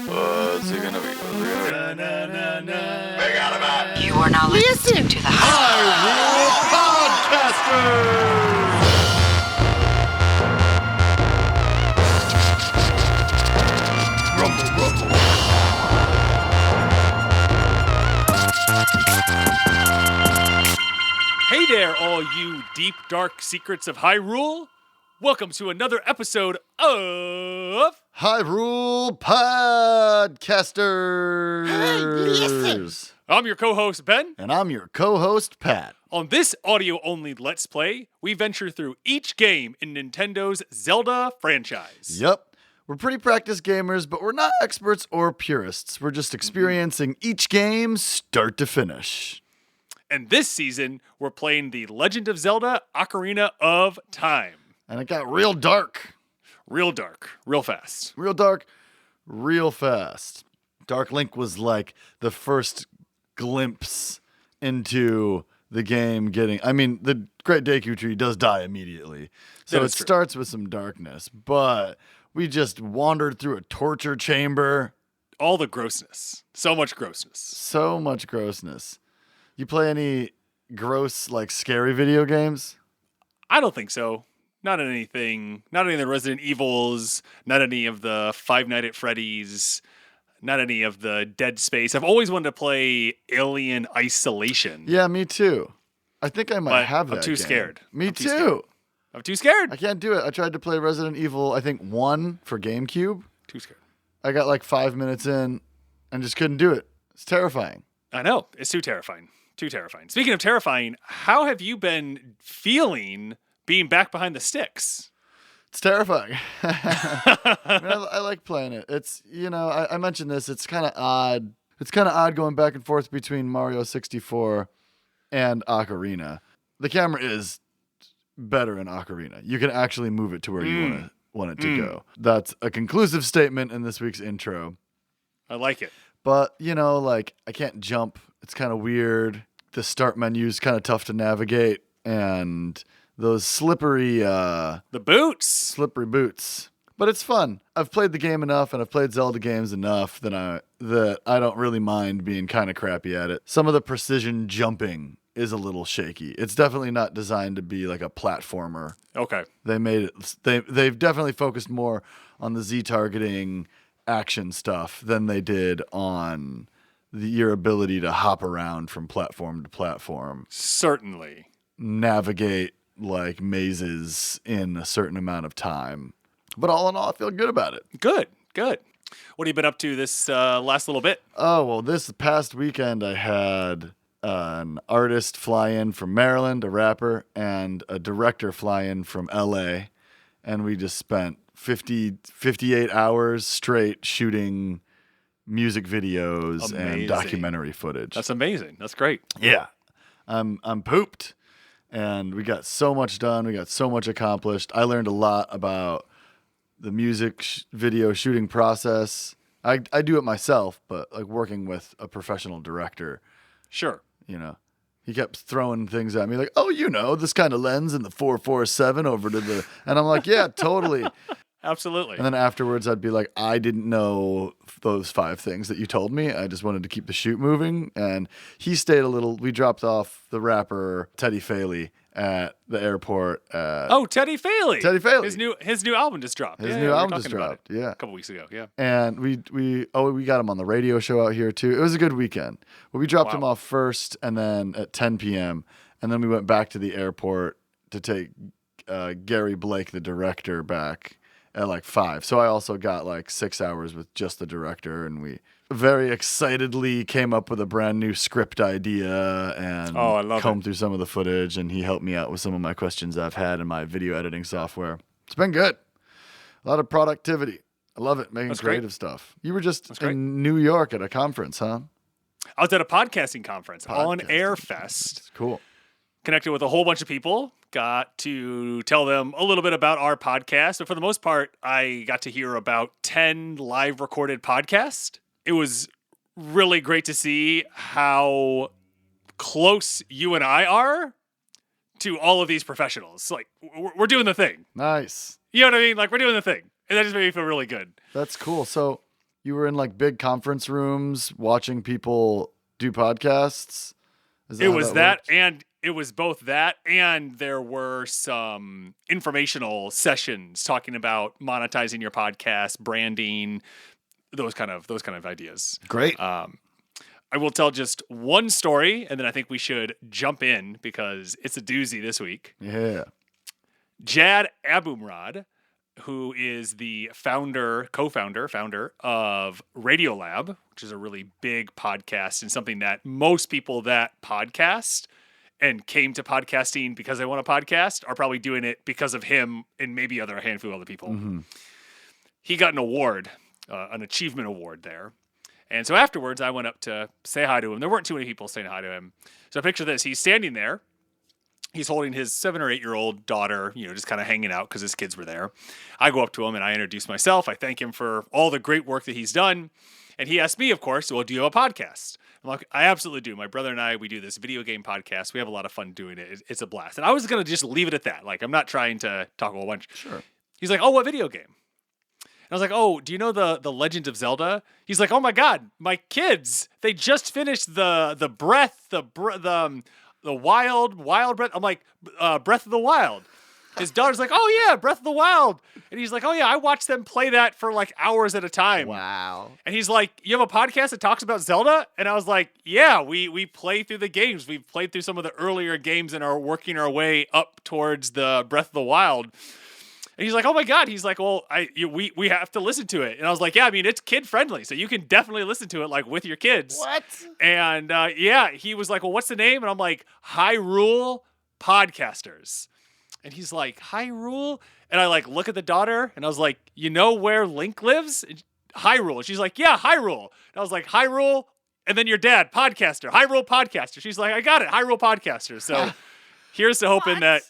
What's it gonna be? Na, na, na, na. Big out of it! You are now listening to the Hyrule Podcasters! Rumble, rumble. Hey there, all you deep, dark secrets of Hyrule. Welcome to another episode of Hyrule Podcasters! Hey, listen. I'm your co-host, Ben. And I'm your co-host, Pat. On this audio-only Let's Play, we venture through each game in Nintendo's Zelda franchise. Yep. We're pretty practiced gamers, but we're not experts or purists. We're just experiencing each game start to finish. And this season, we're playing the Legend of Zelda Ocarina of Time. And it got real dark. Real dark, real fast. Real dark, real fast. Dark Link was like the first glimpse into the game getting... I mean, the Great Deku Tree does die immediately. So That it is true. starts with some darkness. But we just wandered through a torture chamber. All the grossness. So much grossness. So much grossness. You play any gross, like, scary video games? I don't think so. Not any of the Resident Evils, not any of the Five Nights at Freddy's, not any of the Dead Space. I've always wanted to play Alien Isolation. Yeah, me too. I think I might But have that I'm too game. scared. Me I'm too too. scared. I'm too scared. I can't do it. I tried to play Resident Evil, I think 1 for GameCube. Too scared. I got like 5 minutes in and just couldn't do it. It's terrifying. I know. It's too terrifying. Too terrifying. Speaking of terrifying, how have you been feeling being back behind the sticks? It's terrifying. I like playing it. It's, I mentioned this. It's kind of odd. It's kind of odd going back and forth between Mario 64 and Ocarina. The camera is better in Ocarina. You can actually move it to where you want it to go. That's a conclusive statement in this week's intro. I like it. But, I can't jump. It's kind of weird. The start menu is kind of tough to navigate. And those slippery boots. But it's fun. I've played the game enough, and I've played Zelda games enough that I don't really mind being kind of crappy at it. Some of the precision jumping is a little shaky. It's definitely not designed to be like a platformer. Okay. They made it. They've definitely focused more on the Z targeting action stuff than they did on your ability to hop around from platform to platform. Certainly. Navigate like mazes in a certain amount of time. But all in all, I feel good about it. Good. What have you been up to this last little bit? Oh, well, this past weekend I had an artist fly in from Maryland, a rapper, and a director fly in from LA. And we just spent 58 hours straight shooting music videos and documentary footage. That's amazing. That's great. Yeah. I'm pooped. And we got so much done. We got so much accomplished. I learned a lot about the music video shooting process. I do it myself, but like working with a professional director, Sure. he kept throwing things at me like, oh, this kind of lens in the 447 over to the, and I'm like, yeah, totally. Absolutely. And then afterwards I'd be like, I didn't know those 5 things that you told me. I just wanted to keep the shoot moving. And he stayed we dropped off the rapper Teddy Faley at the airport. Teddy Faley. Teddy Faley. His new album just dropped. His Yeah, new we were album just talking about dropped. it Yeah. a couple weeks ago. Yeah. And we got him on the radio show out here too. It was a good weekend. But we dropped him off first and then at 10 p.m. And then we went back to the airport to take Gary Blake, the director, back at like 5. So I also got like 6 hours with just the director, and we very excitedly came up with a brand new script idea and I love combed through some of the footage, and he helped me out with some of my questions I've had in my video editing software. It's been good. A lot of productivity. I love it, making creative stuff. You were just in New York at a conference, huh? I was at a podcasting conference, On Air Fest. Cool. Connected with a whole bunch of people. Got to tell them a little bit about our podcast. But for the most part, I got to hear about 10 live recorded podcasts. It was really great to see how close you and I are to all of these professionals. Like, we're doing the thing. Nice. You know what I mean? Like, we're doing the thing. And that just made me feel really good. That's cool. So You were in like big conference rooms watching people do podcasts? It was that, and it was both that, and there were some informational sessions talking about monetizing your podcast, branding, those kind of ideas. Great. I will tell just one story, and then I think we should jump in because it's a doozy this week. Yeah. Jad Abumrad, who is the founder of Radiolab, which is a really big podcast and something that most people that podcast and came to podcasting because they want a podcast are probably doing it because of him and maybe a handful of other people. Mm-hmm. He got an award, an achievement award there. And so afterwards, I went up to say hi to him. There weren't too many people saying hi to him. So picture this. He's standing there. He's holding his 7 or 8-year-old daughter, just kind of hanging out because his kids were there. I go up to him and I introduce myself. I thank him for all the great work that he's done. And he asked me, of course, well, do you have a podcast? I'm like, I absolutely do. My brother and I, we do this video game podcast. We have a lot of fun doing it. It's a blast. And I was going to just leave it at that. Like, I'm not trying to talk a whole bunch. Sure. He's like, oh, what video game? I was like, oh, do you know the Legend of Zelda? He's like, oh my God, my kids, they just finished the wild breath. I'm like, Breath of the Wild. His daughter's like, oh yeah, Breath of the Wild. And he's like, oh yeah, I watch them play that for like hours at a time. Wow. And he's like, you have a podcast that talks about Zelda? And I was like, yeah, we play through the games. We've played through some of the earlier games and are working our way up towards the Breath of the Wild. And he's like, oh my God. He's like, well, we have to listen to it. And I was like, yeah, I mean, it's kid friendly. So you can definitely listen to it like with your kids. What? And yeah, he was like, well, what's the name? And I'm like, Hyrule Podcasters. And he's like, Hyrule? And I like look at the daughter and I was like, you know where Link lives? Hyrule. And she's like, yeah, Hyrule. And I was like, Hyrule. And then your dad, podcaster, Hyrule Podcaster. She's like, I got it, Hyrule Podcasters. So here's to hoping that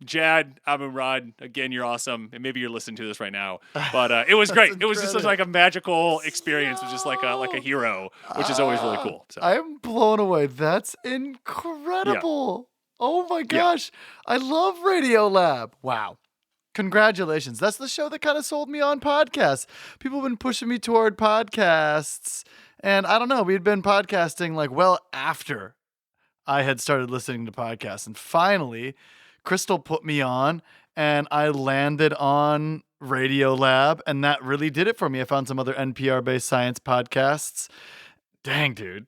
Jad Abumrad, again, you're awesome, and maybe you're listening to this right now. But it was great. It was just such like a magical experience. It was just like a hero, which is always really cool. So. I'm blown away. That's incredible. Yeah. Oh my gosh, I love Radiolab. Wow. Congratulations. That's the show that kind of sold me on podcasts. People have been pushing me toward podcasts, and I don't know, we'd been podcasting like well after I had started listening to podcasts, and finally Crystal put me on and I landed on Radiolab, and that really did it for me. I found some other NPR-based science podcasts. Dang, dude.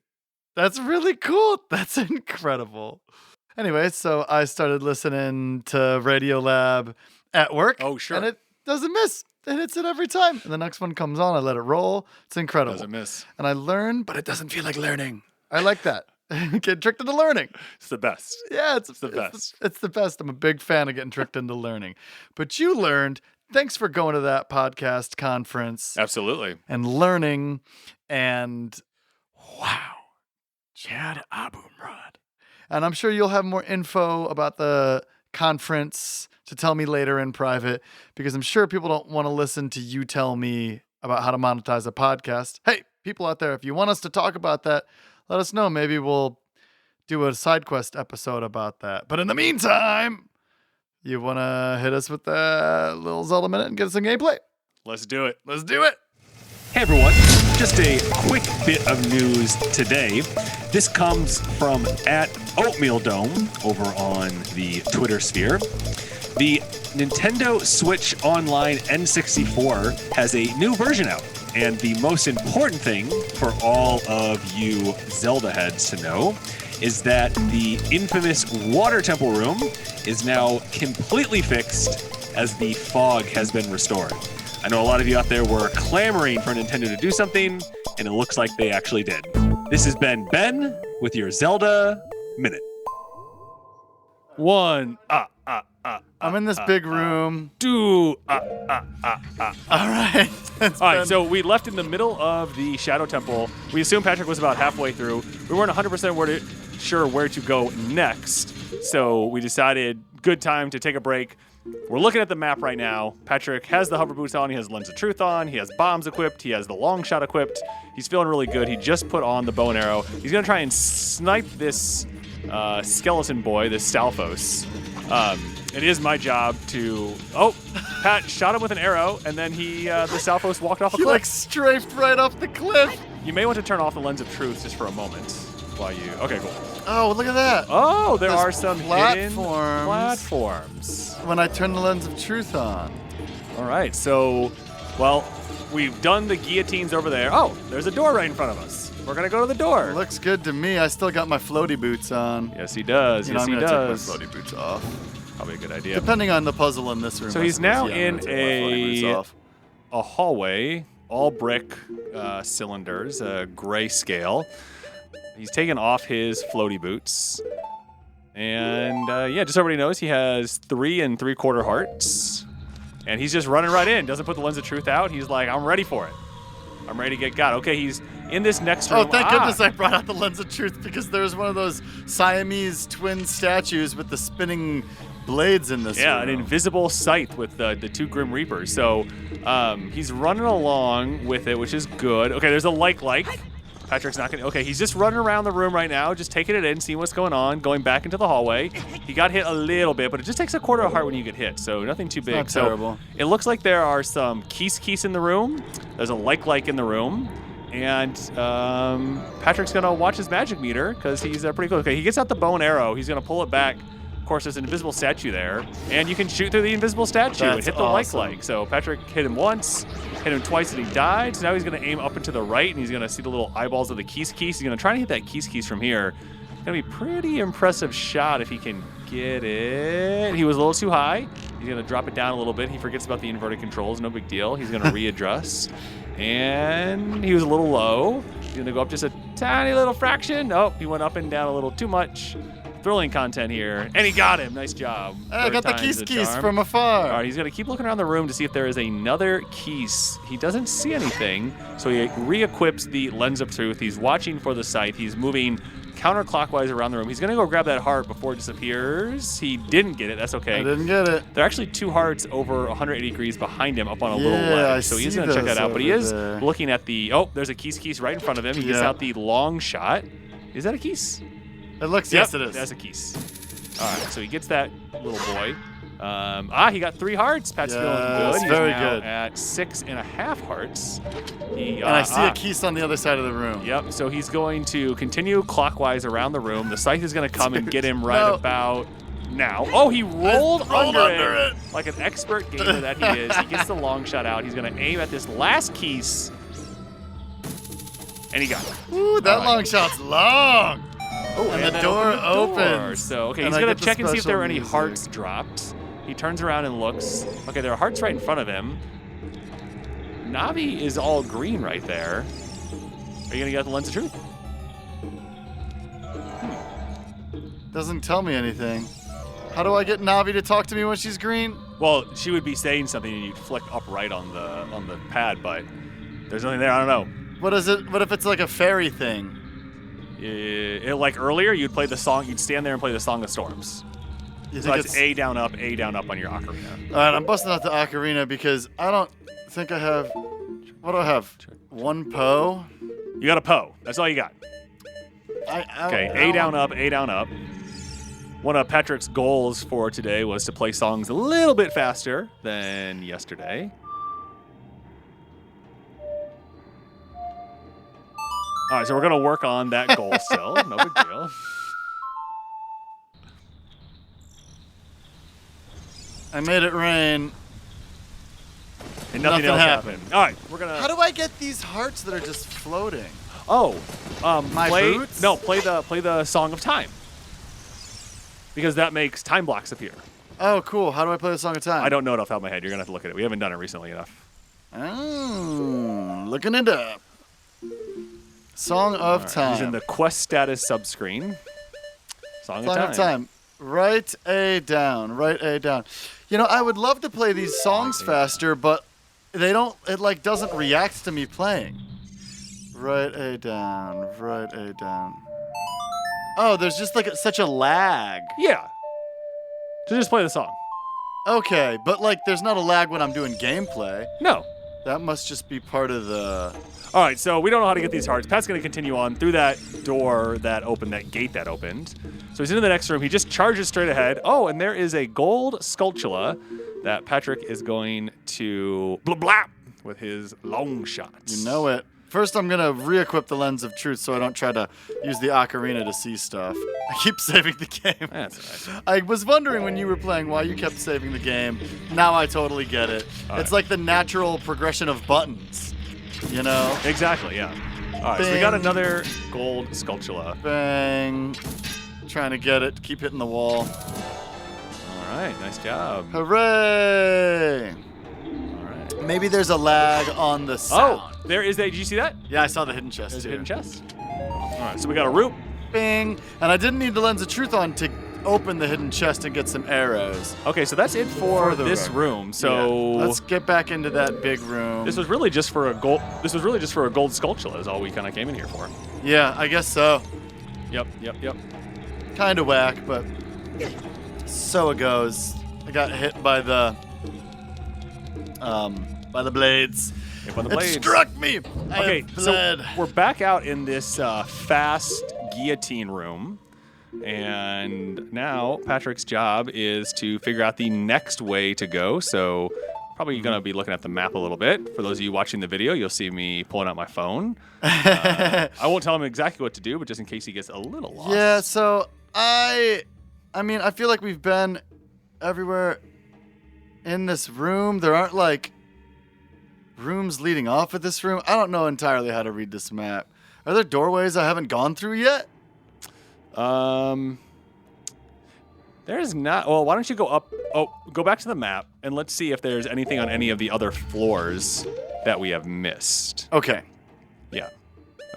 That's really cool. That's incredible. Anyway, so I started listening to Radiolab at work. Oh, sure. And it doesn't miss. It hits it every time. And the next one comes on, I let it roll. It's incredible. Doesn't miss. And I learn, but it doesn't feel like learning. I like that. Get tricked into learning. It's the best. Yeah, it's the best. It's the best. I'm a big fan of getting tricked into learning. But you learned. Thanks for going to that podcast conference. Absolutely. And learning. And wow, Jad Abumrad. And I'm sure you'll have more info about the conference to tell me later in private, because I'm sure people don't want to listen to you tell me about how to monetize a podcast. Hey, people out there, if you want us to talk about that, let us know. Maybe we'll do a side quest episode about that. But in the meantime, you want to hit us with a little Zelda minute and get us some gameplay? Let's do it. Let's do it. Hey everyone, just a quick bit of news today. This comes from @OatmealDome over on the Twitter sphere. The Nintendo Switch Online N64 has a new version out. And the most important thing for all of you Zelda heads to know is that the infamous Water Temple room is now completely fixed as the fog has been restored. I know a lot of you out there were clamoring for Nintendo to do something, and it looks like they actually did. This has been Ben with your Zelda Minute. I'm in this big room. All right. All right, so we left in the middle of the Shadow Temple. We assumed Patrick was about halfway through. We weren't 100% sure where to go next, so we decided good time to take a break. We're looking at the map right now. Patrick has the hover boots on. He has Lens of Truth on. He has bombs equipped. He has the long shot equipped. He's feeling really good. He just put on the bow and arrow. He's going to try and snipe this skeleton boy, this Stalfos. It is my job to. Oh, Pat shot him with an arrow, and then the Salphos walked off a He cliff. like strafed right off the cliff. You may want to turn off the lens of truth just for a moment while you. Okay, cool. Oh, look at that. Oh, there There's are some hidden platforms. When I turn the lens of truth on. All right, so, well, we've done the guillotines over there. Oh, there's a door right in front of us. We're gonna go to the door. Looks good to me. I still got my floaty boots on. Yes, he does. You know, Yes, I'm he gonna does. take my floaty boots off. Probably a good idea. Depending on the puzzle in this room. So I he's suppose, now yeah, I'm in gonna take my floaty boots off. a hallway, all brick cylinders, grayscale. He's taken off his floaty boots. And yeah, just so everybody knows, he has 3 3/4 hearts. And he's just running right in. Doesn't put the lens of truth out. He's like, I'm ready for it. I'm ready to get got. Okay, he's in this next room. Oh, thank goodness I brought out the lens of truth because there's one of those Siamese twin statues with the spinning blades in this room. Yeah, an invisible scythe with the 2 Grim Reapers. So he's running along with it, which is good. Okay, there's a like. Patrick's not going to... Okay, he's just running around the room right now, just taking it in, seeing what's going on, going back into the hallway. He got hit a little bit, but it just takes 1/4 heart when you get hit, so nothing too big. Not terrible. It looks like there are some keys in the room. There's a like in the room. And Patrick's going to watch his magic meter because he's pretty close. Okay, he gets out the bow and arrow. He's going to pull it back. Of course, there's an invisible statue there, and you can shoot through the invisible statue and hit the awesome. like. So Patrick hit him once, hit him twice, and he died. So now he's going to aim up and to the right, and he's going to see the little eyeballs of the keys. He's going to try and hit that keys from here. Going to be pretty impressive shot if he can get it. He was a little too high. He's going to drop it down a little bit. He forgets about the inverted controls. No big deal. He's going to readjust. And he was a little low. He's going to go up just a tiny little fraction. Oh, he went up and down a little too much. Thrilling content here. And he got him. Nice job. I got the keys charm. from afar. All right, he's going to keep looking around the room to see if there is another keys. He doesn't see anything, so he re-equips the lens of truth. He's watching for the scythe. He's moving counterclockwise around the room. He's going to go grab that heart before it disappears. He didn't get it. That's okay. I didn't get it. There are actually 2 hearts over 180 degrees behind him up on a little ledge. So he's going to check that out. But he is looking at the... Oh, there's a keys right in front of him. He gets out the long shot. Is that a keys? It looks, yep, yes, it is. That's a keys. All right, so he gets that little boy. He got 3 hearts. Pat's feeling good. He's very now good. at 6.5 hearts. And I see a keys on the other side of the room. Yep, so he's going to continue clockwise around the room. The scythe is going to come and get him right about now. Oh, he rolled under it. Like an expert gamer that he is. He gets the long shot out. He's going to aim at this last keys. And he got it. Ooh, that long shot's long. Oh, and the door opens. So, okay, he's going to check and see if there are any hearts dropped. He turns around and looks. Okay, there are hearts right in front of him. Navi is all green right there. Are you going to get the lens of truth? Doesn't tell me anything. How do I get Navi to talk to me when she's green? Well, she would be saying something and you'd flick up right on the pad, but there's nothing there. I don't know. What is it? What if it's like a fairy thing? Like earlier, you'd play the song. You'd stand there and play the Song of Storms. You so think it's A down up on your ocarina. All right, I'm busting out the ocarina because I don't think I have. What do I have? 1 Poe. You got a Poe. That's all you got. Okay, A down up. One of Patrick's goals for today was to play songs a little bit faster than yesterday. All right, so we're going to work on that goal still. No big deal. I made it rain. And nothing else happened. All right, we're going to... How do I get these hearts that are just floating? Oh, My boots? No, play the Song of Time. Because that makes time blocks appear. Oh, cool. How do I play the Song of Time? I don't know it off the top of my head. You're going to have to look at it. We haven't done it recently enough. Oh, looking it up. Song of Time. He's in the quest status subscreen. Song of Time. Write A down. You know, I would love to play these songs faster, but they don't. It like doesn't react to me playing. Write A down. Oh, there's just like such a lag. Yeah. So just play the song. Okay, but like there's not a lag when I'm doing gameplay. No. That must just be part of the... All right, so we don't know how to get these hearts. Pat's going to continue on through that door that opened, that gate that opened. So he's into the next room. He just charges straight ahead. Oh, and there is a gold sculptula that Patrick is going to blah with his long shots. You know it. First, I'm going to re-equip the Lens of Truth so I don't try to use the ocarina to see stuff. I keep saving the game. That's right. I was wondering when you were playing why you kept saving the game. Now I totally get it. It's like the natural progression of buttons, you know? Exactly, yeah. All right, so we got another gold sculptula. Bang. Trying to get it. Keep hitting the wall. All right, nice job. Hooray! Maybe there's a lag on the sound. Oh, there is a. Did you see that? Yeah, I saw the hidden chest There's too. a hidden chest. All right, so we got a root. Bing. And I didn't need the Lens of Truth on to open the hidden chest and get some arrows. Okay, so that's it for this room. So let's get back into that big room. This was really just for a gold. This was really just for a gold sculpture. Is all we kind of came in here for. Yeah, I guess so. Yep. Kind of whack, but so it goes. I got hit by the blades. Hit by the blades. It struck me. Okay, so we're back out in this fast guillotine room, and now Patrick's job is to figure out the next way to go. So probably going to be looking at the map a little bit. For those of you watching the video, you'll see me pulling out my phone. I won't tell him exactly what to do, but just in case he gets a little lost. Yeah, so I mean, I feel like we've been everywhere in this room. There aren't like rooms leading off of this room. I don't know entirely how to read this map. Are there doorways I haven't gone through yet? There's not. Well, why don't you go up? Oh, go back to the map and let's see if there's anything on any of the other floors that we have missed. Okay. Yeah.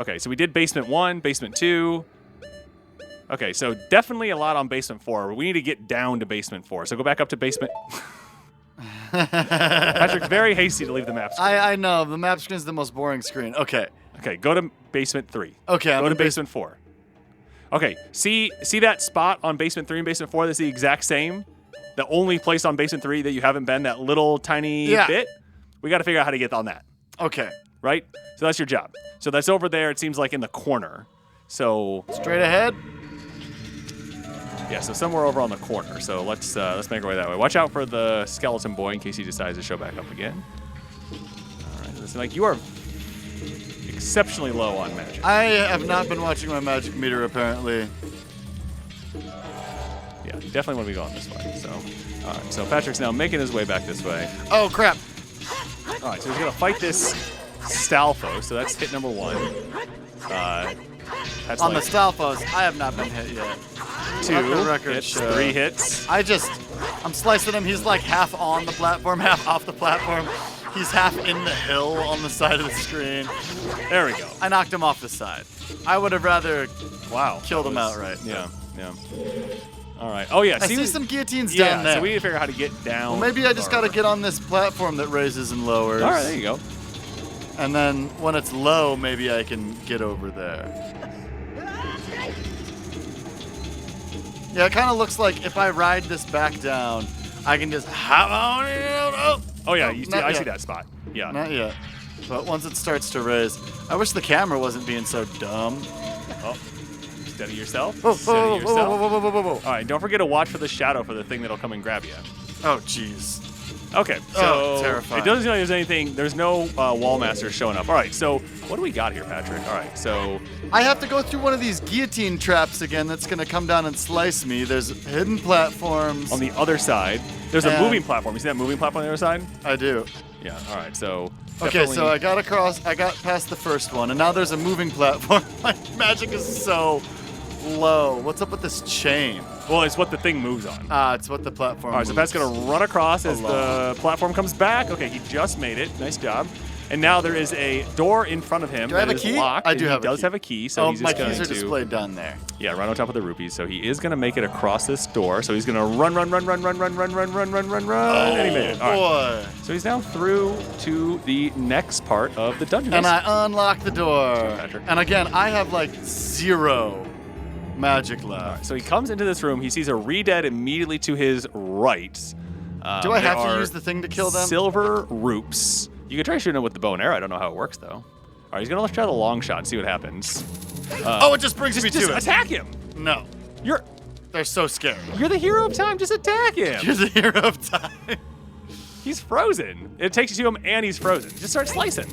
Okay, so we did basement 1, basement 2. Okay, so definitely a lot on basement 4. We need to get down to basement 4. So go back up to basement. Patrick's very hasty to leave the map screen. I know. The map screen is the most boring screen. Okay. Okay, go to basement 3. Okay, go to basement 4. Okay, see that spot on basement 3 and basement 4 that's the exact same? The only place on basement 3 that you haven't been, that little tiny bit? We got to figure out how to get on that. Okay. Right? So that's your job. So that's over there, it seems like in the corner. So straight ahead? Yeah, so somewhere over on the corner. So let's make our way that way. Watch out for the skeleton boy in case he decides to show back up again. All right, listen, like you are exceptionally low on magic. I have not been watching my magic meter apparently. Yeah, definitely want to be going this way. So, all right, so Patrick's now making his way back this way. Oh crap! All right, so he's gonna fight this Stalfo. So that's hit number 1. That's on the Stalfos, I have not been hit yet. 2 hits, 3 hits. I'm slicing him. He's like half on the platform, half off the platform. He's half in the hill on the side of the screen. There we go. I knocked him off the side. I would have rather killed him outright. Yeah. All right. Oh, yeah. I see some guillotines down there. So we need to figure out how to get down. Well, maybe I just got to get on this platform that raises and lowers. All right, there you go. And then when it's low, maybe I can get over there. Yeah, it kind of looks like if I ride this back down, I can just hop on it. Oh yeah, I see that spot. Yeah. Not yet. But once it starts to raise, I wish the camera wasn't being so dumb. Oh, steady yourself. Whoa. All right, don't forget to watch for the shadow for the thing that'll come and grab you. Oh, jeez. Okay, so terrifying. It doesn't seem like there's anything. There's no wall masters showing up. All right, so what do we got here, Patrick? All right, so I have to go through one of these guillotine traps again. That's gonna come down and slice me. There's hidden platforms on the other side. There's a moving platform. You see that moving platform on the other side? I do. Yeah. All right. So. Okay, so I got past the first one, and now there's a moving platform. My magic is so low. What's up with this chain? Well, it's what the thing moves on. It's what the platform All right, so Pat's going to run across as the platform comes back. Okay, he just made it. Nice job. And now there is a door in front of him. Do I have a key? Locked, I do have a key. He does have a key, so he's just my keys are displayed down there. Yeah, right on top of the rupees. So he is going to make it across this door. So he's going to run. And he made it. All right. Boy. So he's now through to the next part of the dungeon. And I unlock the door. Patrick. And again, I have like 0 magic left. Right, so he comes into this room. He sees a re-dead immediately to his right. Do I have to use the thing to kill them? Silver roops You could try shooting him with the bow and arrow. I don't know how it works, though. All right, he's going to try the long shot and see what happens. It just brings me to it. Attack him. No. They're so scary. You're the hero of time. Just attack him. You're the hero of time. He's frozen. It takes you to him, and he's frozen. Just start slicing.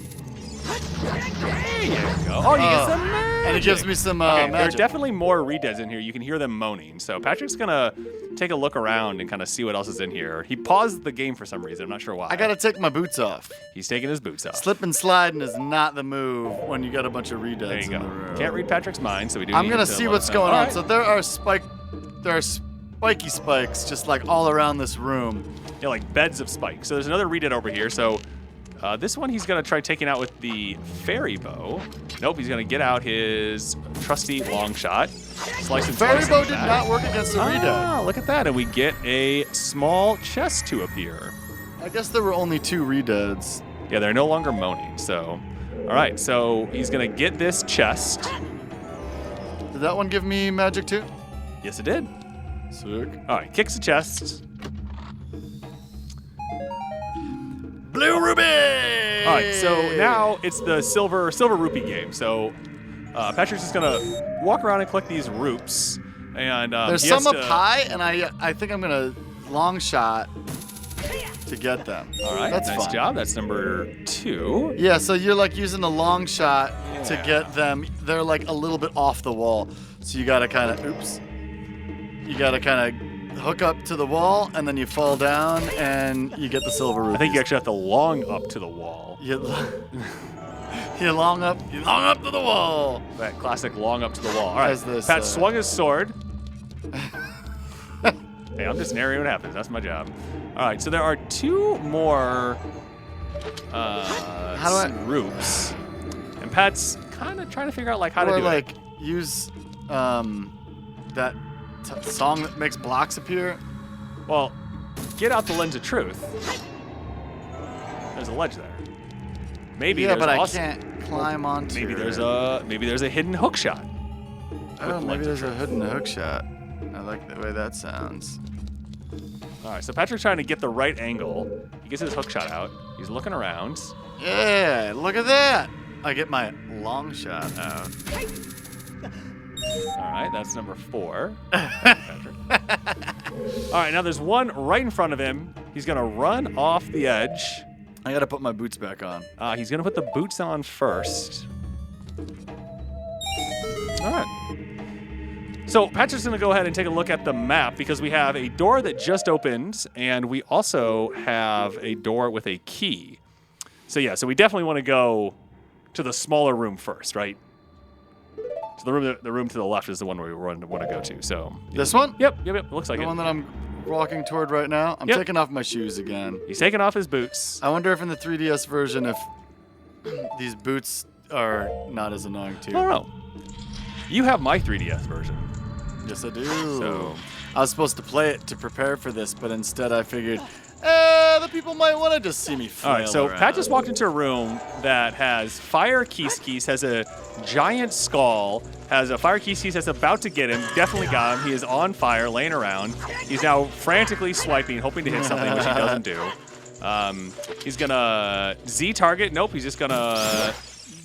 There you go. Oh, you get some magic. And it gives me some There are magic. definitely more redeads in here. You can hear them moaning. So Patrick's going to take a look around and kind of see what else is in here. He paused the game for some reason. I'm not sure why. I got to take my boots off. He's taking his boots off. Slip and sliding is not the move when you got a bunch of redeads There you in go. the room. Can't read Patrick's mind, so we do I'm need going to to see let what's us know. going All on. right. So there are spiky spikes just like all around this room. Yeah, like beds of spikes. So there's another redead over here. So this one he's going to try taking out with the fairy bow. Nope, he's going to get out his trusty long shot. Slice and Fairy slice bow into did that. not work against the redead. Ah, look at that. And we get a small chest to appear. I guess there were only 2 redeads. Yeah, they're no longer moaning. So, all right. So he's going to get this chest. Did that one give me magic too? Yes, it did. Sick. All right, kicks the chest. Blue ruby! All right, so now it's the silver rupee game. So Patrick's just gonna walk around and collect these rupes, and there's he some has up to- high, and I think I'm gonna long shot to get them. All right, that's nice fun. job. That's number 2. Yeah, so you're like using a long shot to Yeah. get them. They're like a little bit off the wall, so you gotta kind of hook up to the wall, and then you fall down, and you get the silver rupees. I think you actually have to long up to the wall. You long up to the wall. That classic long up to the wall. All right, As this, Pat swung his sword. Hey, I'm just narrating what happens. That's my job. All right, so there are 2 more rupes, and Pat's kind of trying to figure out like how to Or do like it. use that song that makes blocks appear. Well, get out the lens of truth. There's a ledge there. Maybe Yeah, there's but I also, can't climb onto Maybe it. there's a hidden hook shot. Oh, with maybe lens of there's a hood and a hook shot. I like the way that sounds. All right, so Patrick's trying to get the right angle. He gets his hook shot out. He's looking around. Yeah, look at that. I get my long shot out. All right, that's number 4. Patrick. All right, now there's one right in front of him. He's gonna run off the edge. I gotta put my boots back on. He's gonna put the boots on first. All right. So Patrick's gonna go ahead and take a look at the map because we have a door that just opened, and we also have a door with a key. So yeah, so we definitely want to go to the smaller room first, right? So the room to the left is the one we want to go to. So This one? Yep. It looks like The it. one that I'm walking toward right now? I'm Yep. taking off my shoes again. He's taking off his boots. I wonder if in the 3DS version if these boots are not as annoying too. I don't know. You have my 3DS version. Yes, I do. So- I was supposed to play it to prepare for this, but instead I figured, the people might want to just see me flail All right, so around. Pat just walked into a room that has Fire Kiskis, has a giant skull, has a Fire Kiskis that's about to get him, definitely got him. He is on fire, laying around. He's now frantically swiping, hoping to hit something, which he doesn't do. He's gonna Z-target. Nope, he's just gonna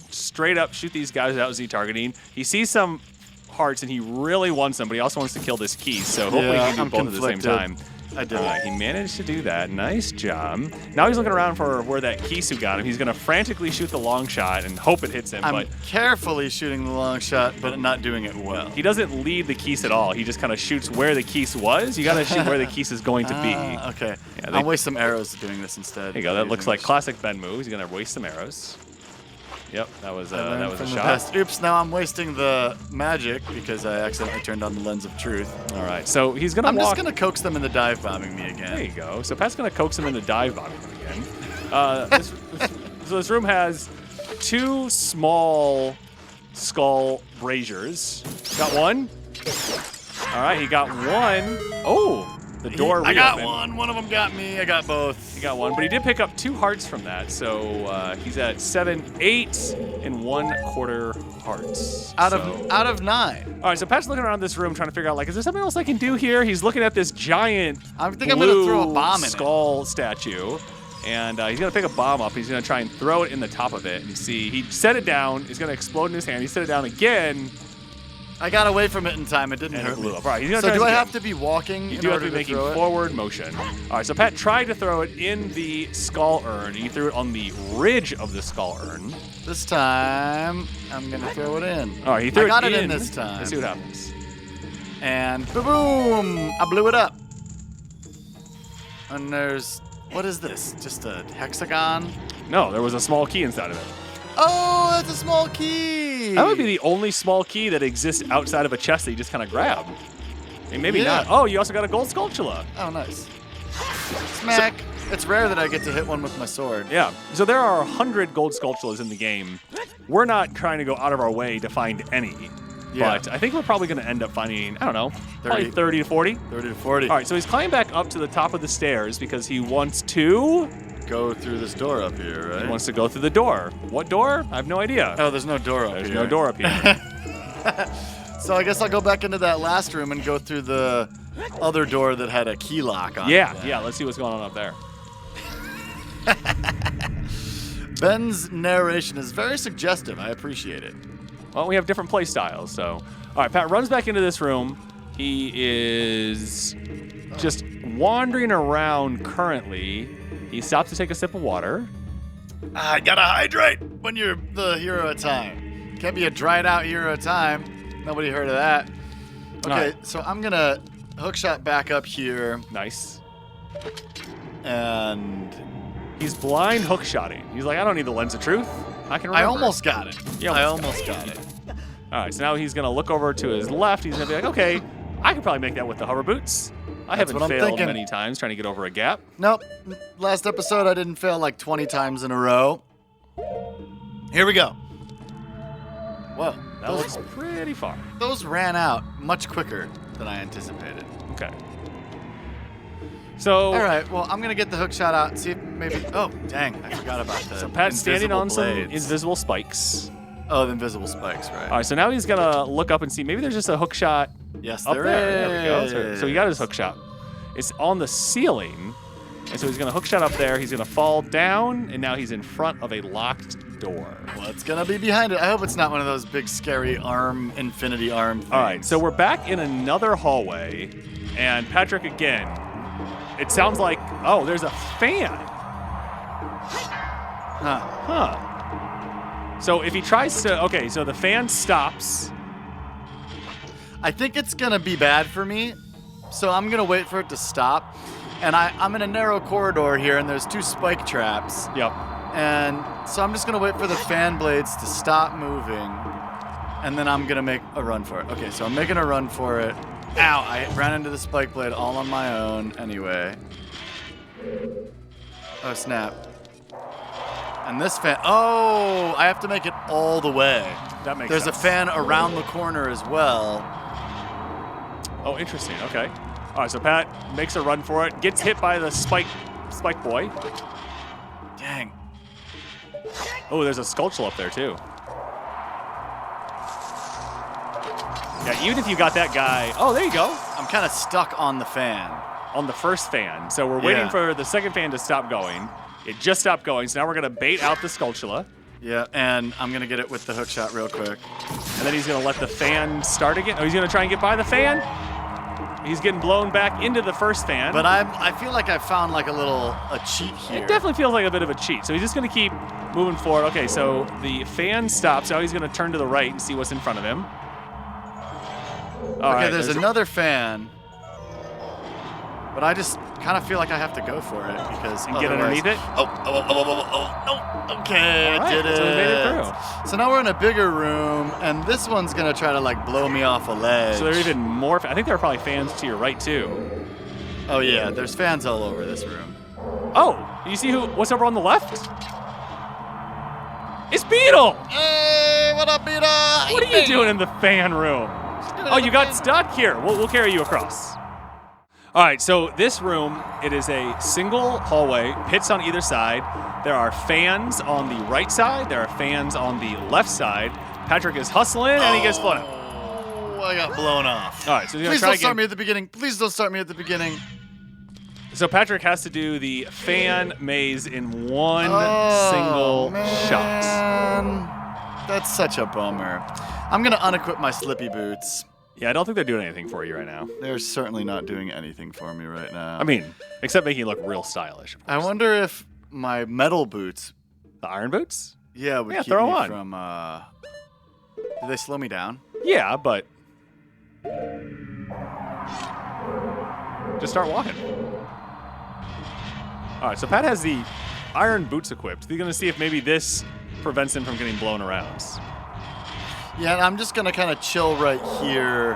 straight up shoot these guys without Z-targeting. He sees some hearts and he really wants them, but he also wants to kill this key, so hopefully Yeah, he can I'm do both at the same conflicted. time. I did it. He managed to do that. Nice job. Now he's looking around for where that Kisu got him. He's going to frantically shoot the long shot and hope it hits him, I'm but carefully shooting the long shot, but not doing it well. he doesn't lead the Keese at all. He just kind of shoots where the Keese was. You got to shoot where the Keese is going to be. Okay. Yeah, I'll waste some arrows doing this instead. There you go. That looks like classic Ben move. He's going to waste some arrows. Yep, that was a shot. Oops, now I'm wasting the magic because I accidentally turned on the lens of truth. All right, so he's going to I'm walk. just going to coax them into dive bombing me again. There you go. So Pat's going to coax him into dive bombing him again. So this room has 2 small skull braziers. Got one. All right, he got one. Oh, the door I got reopened. one. One of them got me. I got both. He got one, but he did pick up 2 hearts from that. So he's at 7, 8, and 1/4 hearts. Out of 9. All right, so Pat's looking around this room trying to figure out, like, is there something else I can do here? He's looking at this giant I think I'm going to throw a bomb in it. skull statue. And he's going to pick a bomb up. He's going to try and throw it in the top of it. And see, he set it down. It's going to explode in his hand. He set it down again. I got away from it in time. It didn't hurt me. All right, so do I have to be walking You in do have order to be making throw it? forward motion. All right, so Pat tried to throw it in the skull urn. He threw it on the ridge of the skull urn. This time, I'm going to throw it in. All right, he threw it in. I got it in this time. Let's see what happens. And boom! I blew it up. And there's... What is this? Just a hexagon? No, there was a small key inside of it. Oh, that's a small key! That would be the only small key that exists outside of a chest that you just kind of grab. And maybe Yeah. not. Oh, you also got a gold sculptula. Oh, nice. Smack. It's rare that I get to hit one with my sword. Yeah. So there are 100 gold sculptulas in the game. We're not trying to go out of our way to find any. Yeah. But I think we're probably going to end up finding, I don't know, 30. probably 30 to 40. 30 to 40. All right, so he's climbing back up to the top of the stairs because he wants to... Go through this door up here, right? He wants to go through the door. What door? I have no idea. Oh, there's no door up There's here. no door up here. So I guess I'll go back into that last room and go through the other door that had a key lock on it. Yeah, let's see what's going on up there. Ben's narration is very suggestive. I appreciate it. Well, we have different play styles, so... All right, Pat runs back into this room. He is just wandering around currently. He stops to take a sip of water. I gotta hydrate when you're the hero of time. Can't be a dried out hero of time. Nobody heard of that. Okay, so I'm gonna hookshot back up here. Nice. And He's blind hookshotting. He's like, I don't need the lens of truth. I can remember. I almost got it. You I almost almost got it. All right, so now he's going to look over to his left. He's going to be like, okay, I could probably make that with the hover boots. I That's haven't what I'm failed thinking. many times trying to get over a gap. Nope. Last episode I didn't fail like 20 times in a row. Here we go. Whoa. That looks pretty far. Those ran out much quicker than I anticipated. Okay. So, All right, well, I'm going to get the hook shot out and see if maybe... Oh, dang, I forgot about that. so Pat's standing on some blades. invisible spikes. Oh, the invisible spikes, right. All right, so now he's going to look up and see. Maybe there's just a hook shot Yes, up there there. There we is. go. So he got his hook shot. It's on the ceiling. And so he's going to hook shot up there. He's going to fall down, and now he's in front of a locked door. What's going to be behind it? I hope it's not one of those big, scary infinity arm things. All right, so we're back in another hallway, and Patrick again. It sounds like, oh, there's a fan. Huh. So if he tries to, okay, so the fan stops. I think it's going to be bad for me, so I'm going to wait for it to stop. And I'm in a narrow corridor here, and there's 2 spike traps. Yep. And so I'm just going to wait for the fan blades to stop moving, and then I'm going to make a run for it. Okay, so I'm making a run for it. Ow, I ran into the spike blade all on my own anyway. Oh, snap. And this fan, oh, I have to make it all the way. That makes There's sense. a fan around the corner as well. Oh, interesting. Okay. All right, so Pat makes a run for it, gets hit by the spike boy. Dang. Oh, there's a sculpture up there too. Yeah, even if you got that guy. Oh, there you go. I'm kind of stuck on the fan. On the first fan. So we're waiting Yeah. for the second fan to stop going. It just stopped going, so now we're going to bait out the sculptula. Yeah, and I'm going to get it with the hook shot real quick. And then he's going to let the fan start again. Oh, he's going to try and get by the fan. He's getting blown back into the first fan. But I feel like I found like a cheat here. It definitely feels like a bit of a cheat. So he's just going to keep moving forward. Okay, so the fan stops. Now he's going to turn to the right and see what's in front of him. All Okay, right, there's another fan. But I just kind of feel like I have to go for it because And get otherwise- underneath it? Oh, no. Okay, All I right, did it. so we made it through. So now we're in a bigger room, and this one's going to try to like blow me off a ledge. So there are even more. I think there are probably fans to your right too. Oh yeah, there's fans all over this room. Oh, you see what's over on the left? It's Beetle. Hey, what up, Peter? What are you doing in the fan room? Oh, you got stuck here. We'll carry you across. All right, so this room, it is a single hallway, pits on either side. There are fans on the right side. There are fans on the left side. Patrick is hustling, and he gets flooded. Oh, I got blown off. All right, so he's going Please to try don't start again. me at the beginning. Please don't start me at the beginning. So Patrick has to do the fan maze in one single shot. That's such a bummer. I'm going to unequip my slippy boots. Yeah, I don't think they're doing anything for you right now. They're certainly not doing anything for me right now. I mean, except making you look real stylish. Of I course. wonder if my metal boots, The iron boots? would keep throw me on. from. Do they slow me down? Yeah, but just start walking. All right, so Pat has the iron boots equipped. He's going to see if maybe this prevents him from getting blown around. Yeah, and I'm just going to kind of chill right here.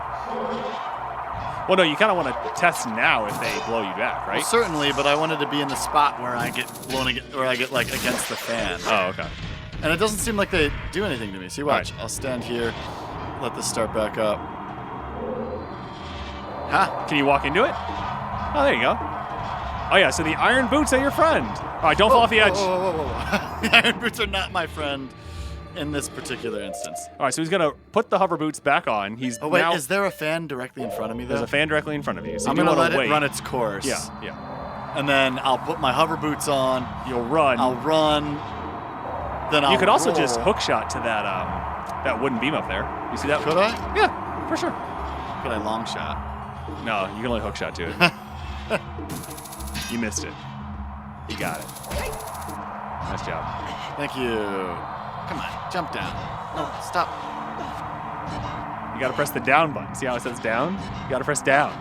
Well, no, you kind of want to test now if they blow you back, right? Well, certainly, but I wanted to be in the spot where I get blown, where I get like against the fan. Oh, okay. And it doesn't seem like they do anything to me. See, watch. Right. I'll stand here, let this start back up. Ha! Can you walk into it? Oh, there you go. Oh, yeah, so the iron boots are your friend. All right, don't fall off the edge. Whoa. The iron boots are not my friend in this particular instance. All right, so he's going to put the hover boots back on. He's Oh, wait, now, is there a fan directly in front of me, though? there's a fan directly in front of you. So I'm you going to wanna let wait. it run its course. Yeah. And then I'll put my hover boots on. You'll run. I'll run. Then I'll You could also roll. just hook shot to that wooden beam up there. You see that? Could I? Yeah, for sure. Could I long shot? No, you can only hook shot to it. You missed it. You got it. Nice job. Thank you. Come on, jump down. No, stop. You got to press the down button. See how it says down? You got to press down.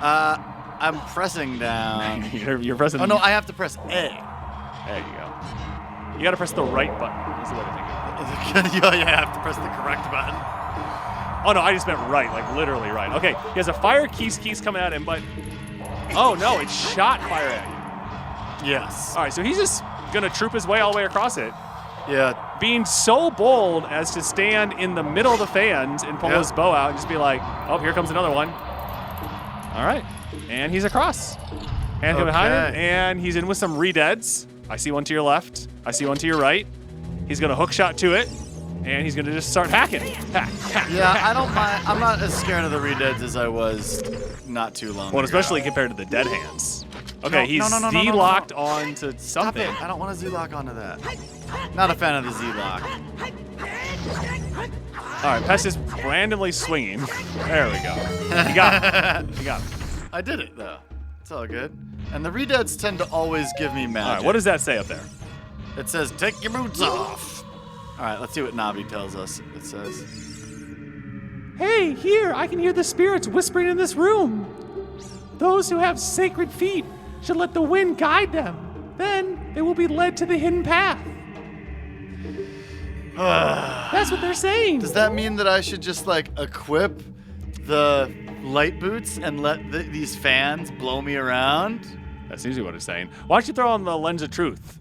I'm pressing down. You're pressing. Oh no, I have to press A. There you go. You got to press the right button. That's the way to think of it. Yeah, I have to press the correct button. Oh no, I just meant right, like literally right. Okay, he has a fire keys coming at him, but oh no, it shot fire at you. Yes. All right, so he's just gonna troop his way all the way across it, Yeah. being so bold as to stand in the middle of the fans and pull his bow out and just be like, oh, here comes another one. All right, and he's across. Hand coming behind him, and he's in with some redeads. I see one to your left. I see one to your right. He's gonna hook shot to it, and he's gonna just start hacking. Hack, Yeah, hack. I don't mind. I'm not as scared of the redeads as I was not too long ago. Well, especially compared to the dead hands. Okay, No, he's no. Z-locked onto Stop something. it. I don't want to Z-lock onto that. Not a fan of the Z-lock. All right, Pest is randomly swinging. There we go. You got it. You got it. I did it, though. It's all good. And the redeads tend to always give me magic. All right, what does that say up there? It says, take your boots off. All right, let's see what Navi tells us. It says, Hey, here, I can hear the spirits whispering in this room. Those who have sacred feet should let the wind guide them. Then they will be led to the hidden path. That's what they're saying. does that mean that I should just, like, equip the light boots and let these fans blow me around? That's usually what it's saying. Why don't you throw on the lens of truth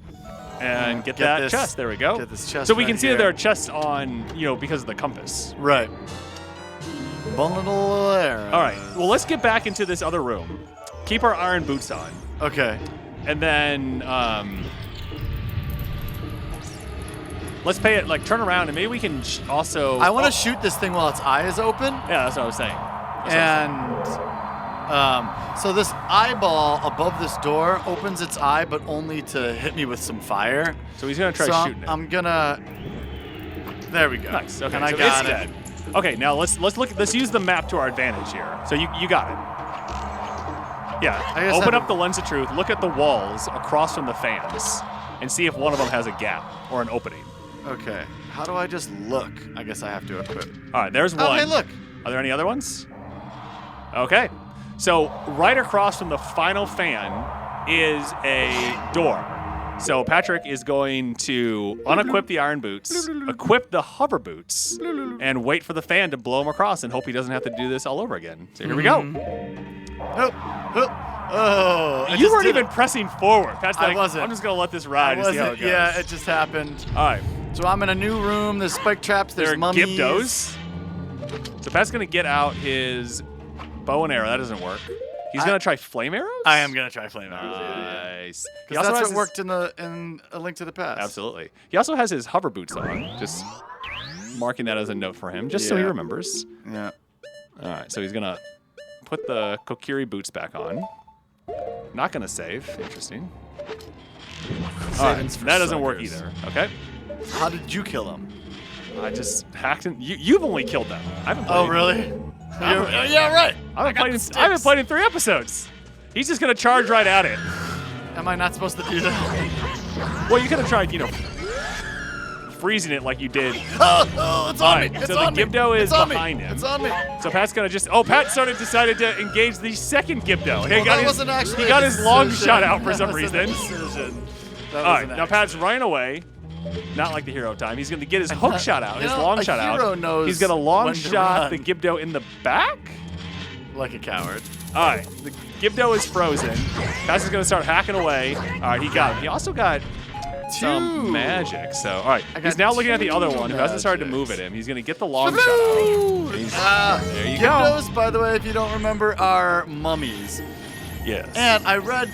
and get that this- chest? There we go. get this chest so we right can see here. that there are chests on, because of the compass. Right. Bundle arrow. All right. Well, let's get back into this other room. Keep our iron boots on, Okay. and then let's pay it. Like turn around, and maybe we can also. I want to shoot this thing while its eye is open. Yeah, that's what I was saying. So this eyeball above this door opens its eye, but only to hit me with some fire. So he's gonna try So shooting it. I'm gonna. There we go. Nice. Okay. And I so got it's it. dead. Okay. Now let's look. Let's use the map to our advantage here. So you got it. I Yeah. guess Open I- up the lens of truth. Look at the walls across from the fans, and see if one of them has a gap or an opening. Okay. How do I just look? I guess I have to equip. All right. There's one. Oh, hey, look. Are there any other ones? Okay. So right across from the final fan is a door. So Patrick is going to unequip the iron boots, equip the hover boots, and wait for the fan to blow him across and hope he doesn't have to do this all over again. So here we go. Oh, You weren't even pressing forward. Pat's I like, wasn't. I'm just going to let this ride and see how it goes. Yeah, it just happened. All right. So I'm in a new room. There's spike traps. There's There are mummies. Gibdos. So Pat's going to get out his bow and arrow. That doesn't work. He's going to try flame arrows? I am gonna try flame arrows. Yeah. Nice. He Because also that's has what his- worked in A Link to the Past. Absolutely. He also has his hover boots on. Just marking that as a note for him, just so he Yeah. remembers. Yeah. All right, so he's going to put the Kokiri boots back on. Not going to save. Interesting. Savings for that doesn't work suckers. either. Okay. How did you kill him? I just hacked in. You've only killed them. I haven't played. Oh, really? Yeah, right. I haven't played in 3 episodes. He's just going to charge right at it. Am I not supposed to do that? Well, you could have tried, freezing it like you did. Oh, it's on me. It's so on the me. Gibdo is It's on me. behind him. It's on me. So Pat's gonna Pat decided to engage the second Gibdo. Well, that wasn't actually he got a his long decision. shot out for That some wasn't a reason. decision. That All was right, an now Pat's accident. running away. Not like the hero time. He's gonna get his hook shot out, his long shot out. hero knows He's gonna long when to shot the run. Gibdo in the back. Like a coward. All right, the Gibdo is frozen. Pat's is gonna start hacking away. All right, he got him. He also got some magic. So, all right, he's now looking at the other one who hasn't started to move at him. He's going to get the long shot out. There you go. Gibdos, by the way, if you don't remember, are mummies. Yes. And I read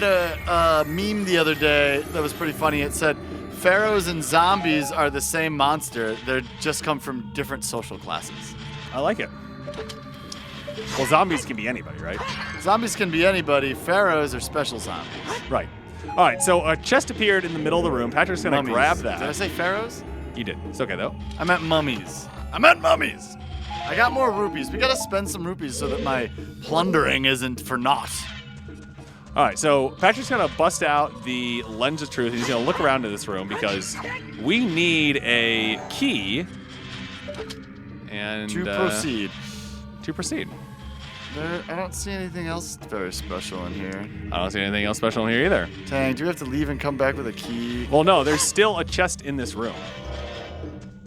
a meme the other day that was pretty funny. It said, pharaohs and zombies are the same monster. They just come from different social classes. I like it. Well, zombies can be anybody, right? Zombies can be anybody. Pharaohs are special zombies. Right. All right, so a chest appeared in the middle of the room. Patrick's going to Mummies. grab that. Did I say pharaohs? You did. It's okay, though. I meant mummies. I meant mummies. I got more rupees. We got to spend some rupees so that my plundering isn't for naught. All right, so Patrick's going to bust out the Lens of Truth. He's going to look around in this room because we need a key. And To proceed. To proceed. I don't see anything else very special in here. I don't see anything else special in here either. Dang, do we have to leave and come back with a key? Well, no, there's still a chest in this room.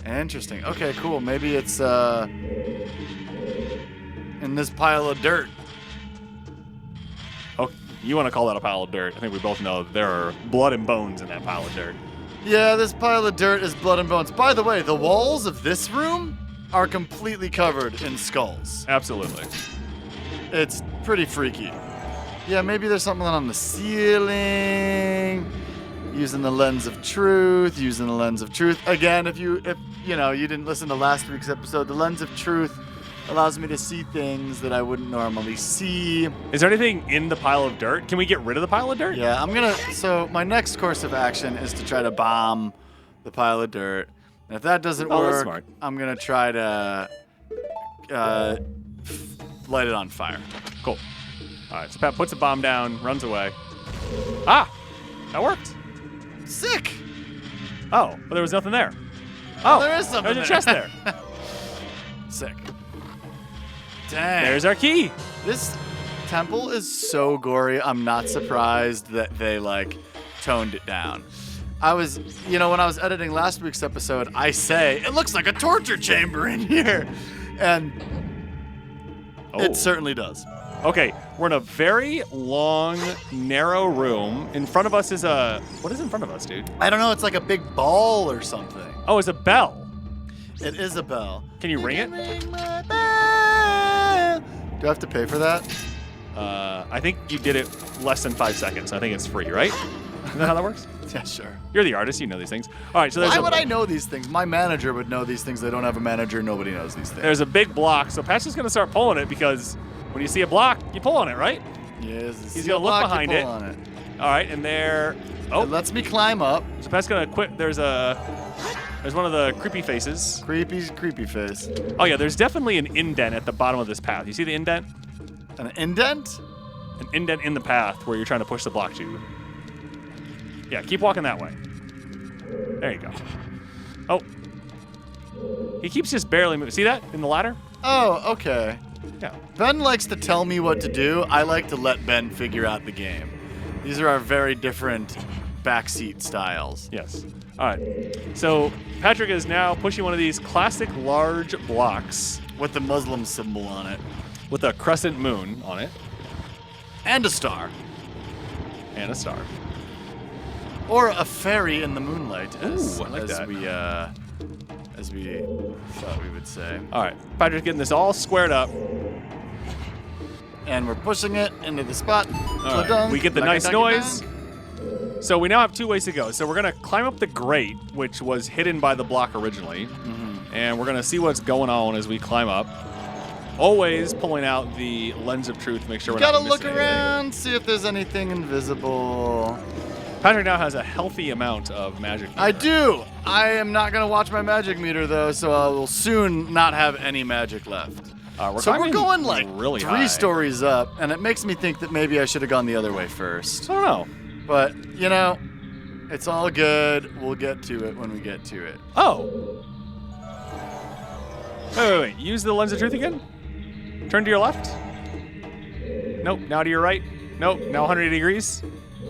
Interesting. Okay, cool. Maybe it's in this pile of dirt. Oh, you want to call that a pile of dirt? I think we both know that there are blood and bones in that pile of dirt. Yeah, this pile of dirt is blood and bones. By the way, the walls of this room are completely covered in skulls. Absolutely. It's pretty freaky. Yeah, maybe there's something on the ceiling. Using the lens of truth. Again, if you didn't listen to last week's episode, the lens of truth allows me to see things that I wouldn't normally see. Is there anything in the pile of dirt? Can we get rid of the pile of dirt? Yeah, so my next course of action is to try to bomb the pile of dirt. And if that doesn't that's work, smart. I'm gonna try to light it on fire. Cool. All right, so Pat puts a bomb down, runs away. Ah, that worked. Sick! Oh, but there was nothing there. Oh, there is something there's a chest there. Sick. Dang. There's our key. This temple is so gory. I'm not surprised that they toned it down. I was, when I was editing last week's episode, I say, it looks like a torture chamber in here. And it certainly does. Okay, we're in a very long, narrow room. In front of us is what is in front of us, dude? I don't know. It's like a big ball or something. Oh, it's a bell. It is a bell. Can you ring it? Ring my bell. Do I have to pay for that? I think you did it less than 5 seconds. I think it's free, right? Isn't that how that works? Yeah, sure. You're the artist. You know these things. All right, so there's Why would I know these things? My manager would know these things. They don't have a manager. Nobody knows these things. There's a big block, so Pat's just going to start pulling it because when you see a block, you pull on it, right? Yes. He's going to look behind it. On it. All right, and there... Oh, It lets me climb up. so Pat's going to quit. There's one of the creepy faces. Creepy face. Oh, yeah, there's definitely an indent at the bottom of this path. You see the indent? An indent? An indent in the path where you're trying to push the block to. Yeah, keep walking that way. There you go. Oh. He keeps just barely moving. See that in the ladder? Oh, okay. Yeah. Ben likes to tell me what to do. I like to let Ben figure out the game. These are our very different backseat styles. Yes. All right. So Patrick is now pushing one of these classic large blocks With the Muslim symbol on it. with a crescent moon on it And a star. and a star. Or a fairy in the moonlight, Ooh, I like that. As we thought we would say. All right. Patrick's getting this all squared up. And we're pushing it into the spot. All right. We get the nice noise. So we now have 2 ways to go. So we're going to climb up the grate, which was hidden by the block originally. And we're going to see what's going on as we climb up. Always pulling out the lens of truth to make sure we're Gotta not look missing around, anything. see if there's anything invisible. Patrick now has a healthy amount of magic. I do. I am not gonna watch my magic meter though, so I will soon not have any magic left. We're So we're going like really 3 high. stories up, and it makes me think that maybe I should have gone the other way first. I don't know. But, you know, it's all good. We'll get to it when we get to it. Oh. Wait. Use the lens of truth again. Turn to your left. Nope. Now to your right. Nope. Now 180 degrees.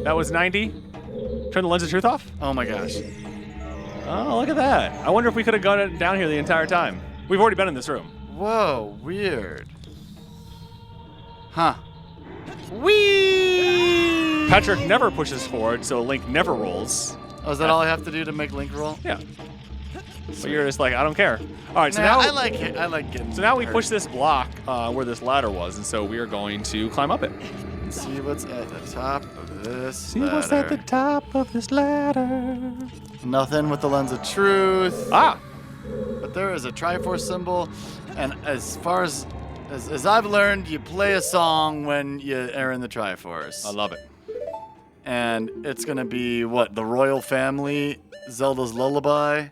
That was 90. Turn the lens of truth off. Oh my gosh. Oh, look at that. I wonder if we could have gone down here the entire time. We've already been in this room. Whoa, weird. Huh. Whee! Patrick never pushes forward, so Link never rolls. Oh, is that all I have to do to make Link roll? Yeah. So you're just like, I don't care. All right, so Nah, now I like it. I like getting. So now we hurt. push this block where this ladder was, and so we are going to climb up it. See what's at the top of this. See what's at the top of this ladder. Nothing with the lens of truth. Ah! But there is a Triforce symbol, and as far as I've learned, you play a song when you are in the Triforce. I love it. And it's gonna be what, the Royal Family, Zelda's Lullaby,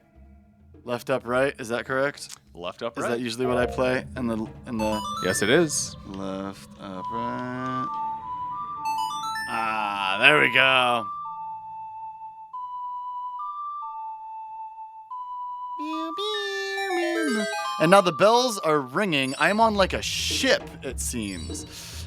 left up right. Is that correct? Left up Is right. that usually what I play in the Yes, it is. left up right? Ah, there we go. And now the bells are ringing. I'm on like a ship, it seems.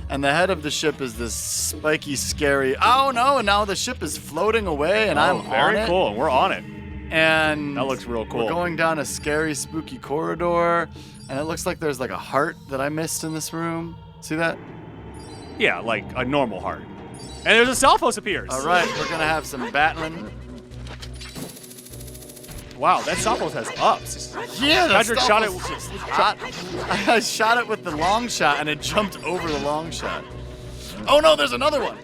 And the head of the ship is this spiky, scary. Oh no! And now the ship is floating away, and I'm on very it. cool. We're on it. And That looks real cool. We're going down a scary, spooky corridor, and it looks like there's like a heart that I missed in this room. See that? Yeah, like a normal heart. And there's a Stalfos appears. All right, we're gonna have some battling. Wow, that Stalfos has ups. Yeah, that's Patrick shot it. just hot. I shot it with the long shot, and it jumped over the long shot. Oh no, there's another one.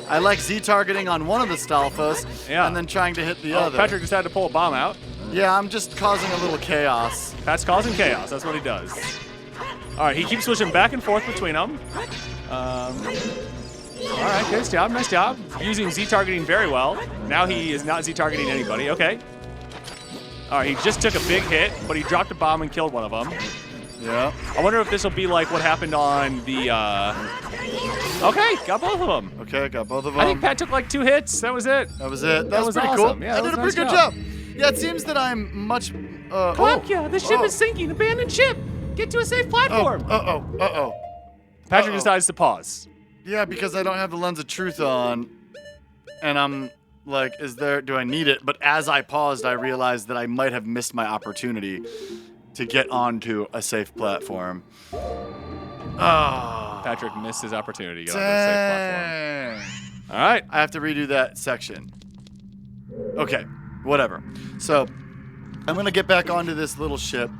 I like Z-targeting on one of the Stalfos, Yeah. and then trying to hit the Oh, other. Patrick just had to pull a bomb out. Yeah, I'm just causing a little chaos. Pat's causing chaos. That's what he does. All right, he keeps switching back and forth between them. All right, nice job, nice job. Using Z-targeting very well. Now he is not Z-targeting anybody. Okay. All right, he just took a big hit, but he dropped a bomb and killed one of them. Yeah. I wonder if this will be like what happened on the. Okay, got both of them. Okay, got both of them. I think Pat took like 2 hits. That was it. That was it. That was was pretty awesome. cool. Yeah, I that did a was pretty a good nice job. Yeah, it seems that I'm much. The ship is sinking. Abandoned ship. Get to a safe platform. Uh-oh. Patrick uh-oh. decides to pause. Yeah, because I don't have the lens of truth on, and I'm like, do I need it? But as I paused, I realized that I might have missed my opportunity to get onto a safe platform. Ah. Patrick missed his opportunity to get onto a safe platform. Dang. All right. I have to redo that section. Okay, whatever. So, I'm going to get back onto this little ship.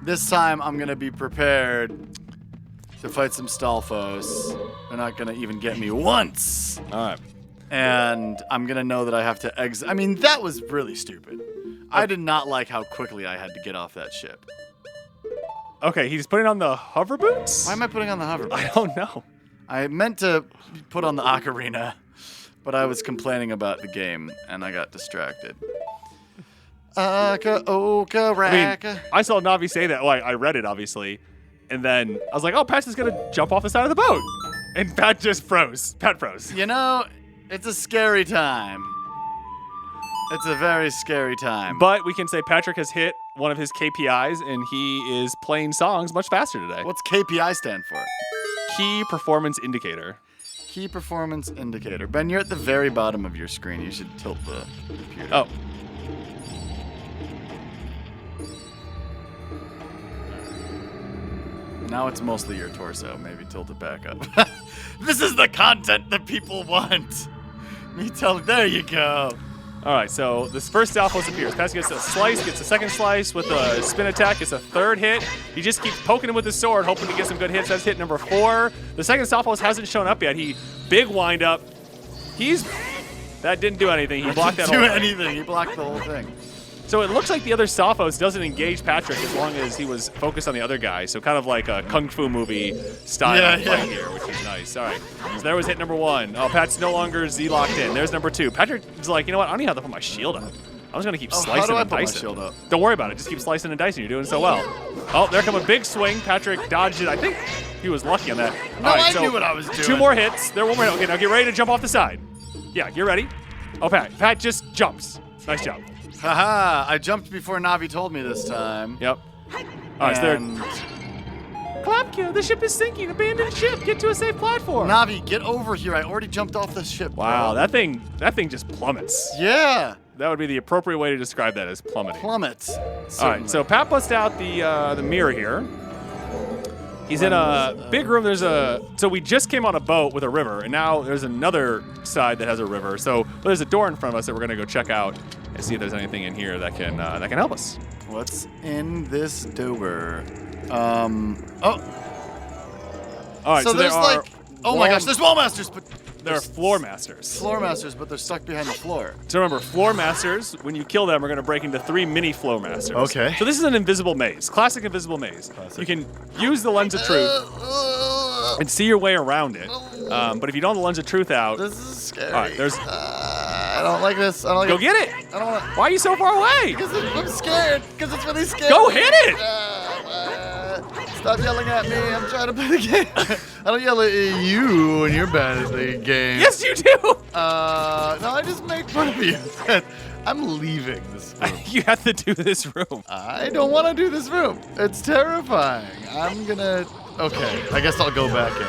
This time, I'm going to be prepared to fight some Stalfos. They're not going to even get me once. All right. And I'm going to know that I have to exit. I mean, that was really stupid. I did not like how quickly I had to get off that ship. Okay, he's putting on the hover boots? Why am I putting on the hover? I don't know. I meant to put on the ocarina, but I was complaining about the game, and I got distracted. Aka, oka, raka. I saw Navi say that. Well, I read it, obviously. And then I was like, oh, Pat's just going to jump off the side of the boat. And Pat just froze. Pat froze. You know, it's a scary time. It's a very scary time. But we can say Patrick has hit one of his KPIs, and he is playing songs much faster today. What's KPI stand for? Key Performance Indicator. Key Performance Indicator. Ben, you're at the very bottom of your screen. You should tilt the computer. Oh. Now it's mostly your torso. Maybe tilt it back up. This is the content that people want. There you go. All right, so this first Stalfos appears. Pat gets a slice, gets a second slice with a spin attack, gets a third hit. He just keeps poking him with his sword, hoping to get some good hits. That's hit number 4. The second Stalfos hasn't shown up yet. He big wind up. That didn't do anything. He blocked that whole do thing. anything. He blocked the whole thing. So it looks like the other Sophos doesn't engage Patrick as long as he was focused on the other guy. So kind of like a kung fu movie style fight here, which is nice. All right. So there was hit number 1. Oh, Pat's no longer Z locked in. There's number 2. Patrick is like, you know what? I don't even have to put my shield up. I'm just gonna keep slicing and dicing. My shield up? Don't worry about it. Just keep slicing and dicing. You're doing so well. Oh, there come a big swing. Patrick dodged it. I think he was lucky on that. No, I knew what I was doing. 2 more hits. There, 1 more hit. Okay, now get ready to jump off the side. Yeah, get ready. Oh, Pat just jumps. Nice job. Haha, I jumped before Navi told me this time. Yep. All right, so there. Klapka, the ship is sinking. Abandoned ship. Get to a safe platform. Navi, get over here. I already jumped off the ship. Wow, bro. that thing just plummets. Yeah. That would be the appropriate way to describe that, as plummeting. Plummets. All right, so Pat busts out the mirror here. He's in a big room. So we just came on a boat with a river, and now there's another side that has a river. So there's a door in front of us that we're gonna go check out and see if there's anything in here that can help us. What's in this door? All right, so there's there are oh my gosh, there's wall masters, but there are floor masters. Floor masters, but they're stuck behind the floor. So remember, floor masters, when you kill them, are going to break into 3 mini floor masters. Okay. So this is an invisible maze, classic invisible maze. Classic. You can use the lens of truth and see your way around it. But if you don't have the lens of truth out, This is scary. all right, there's. I don't like this. I don't like Go it. get it. I don't want to. Why are you so far away? Because I'm scared. Because it's really scary. Go hit it. Stop yelling at me. I'm trying to play the game. I don't yell at you when you're bad at the game. Yes, you do. No, I just make fun of you. I'm leaving this room. You have to do this room. I don't want to do this room. It's terrifying. I'm gonna. Okay, I guess I'll go back in.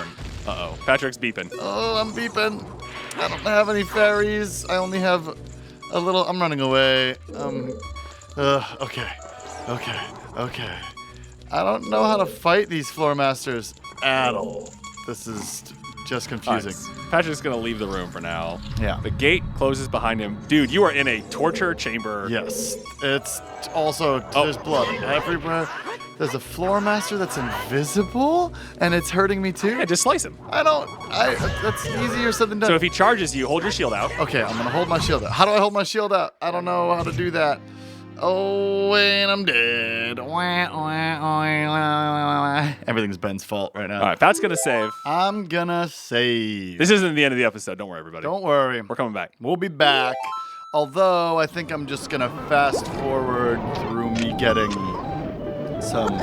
Uh-oh. Patrick's beeping. Oh, I'm beeping. I don't have any fairies. I only have a little. I'm running away. Okay. I don't know how to fight these floor masters at all. This is just confusing. Right. Patrick's going to leave the room for now. Yeah. The gate closes behind him. Dude, you are in a torture chamber. Yes. It's also, there's blood everywhere. There's a floor master that's invisible, and it's hurting me too. Yeah, just slice him. That's easier said than done. So if he charges you, hold your shield out. Okay, I'm gonna hold my shield out. How do I hold my shield out? I don't know how to do that. Oh, and I'm dead. Everything's Ben's fault right now. All right, Pat's going to save. I'm gonna save. This isn't the end of the episode. Don't worry, everybody. Don't worry. We're coming back. We'll be back. Although I think I'm just gonna fast forward through me getting some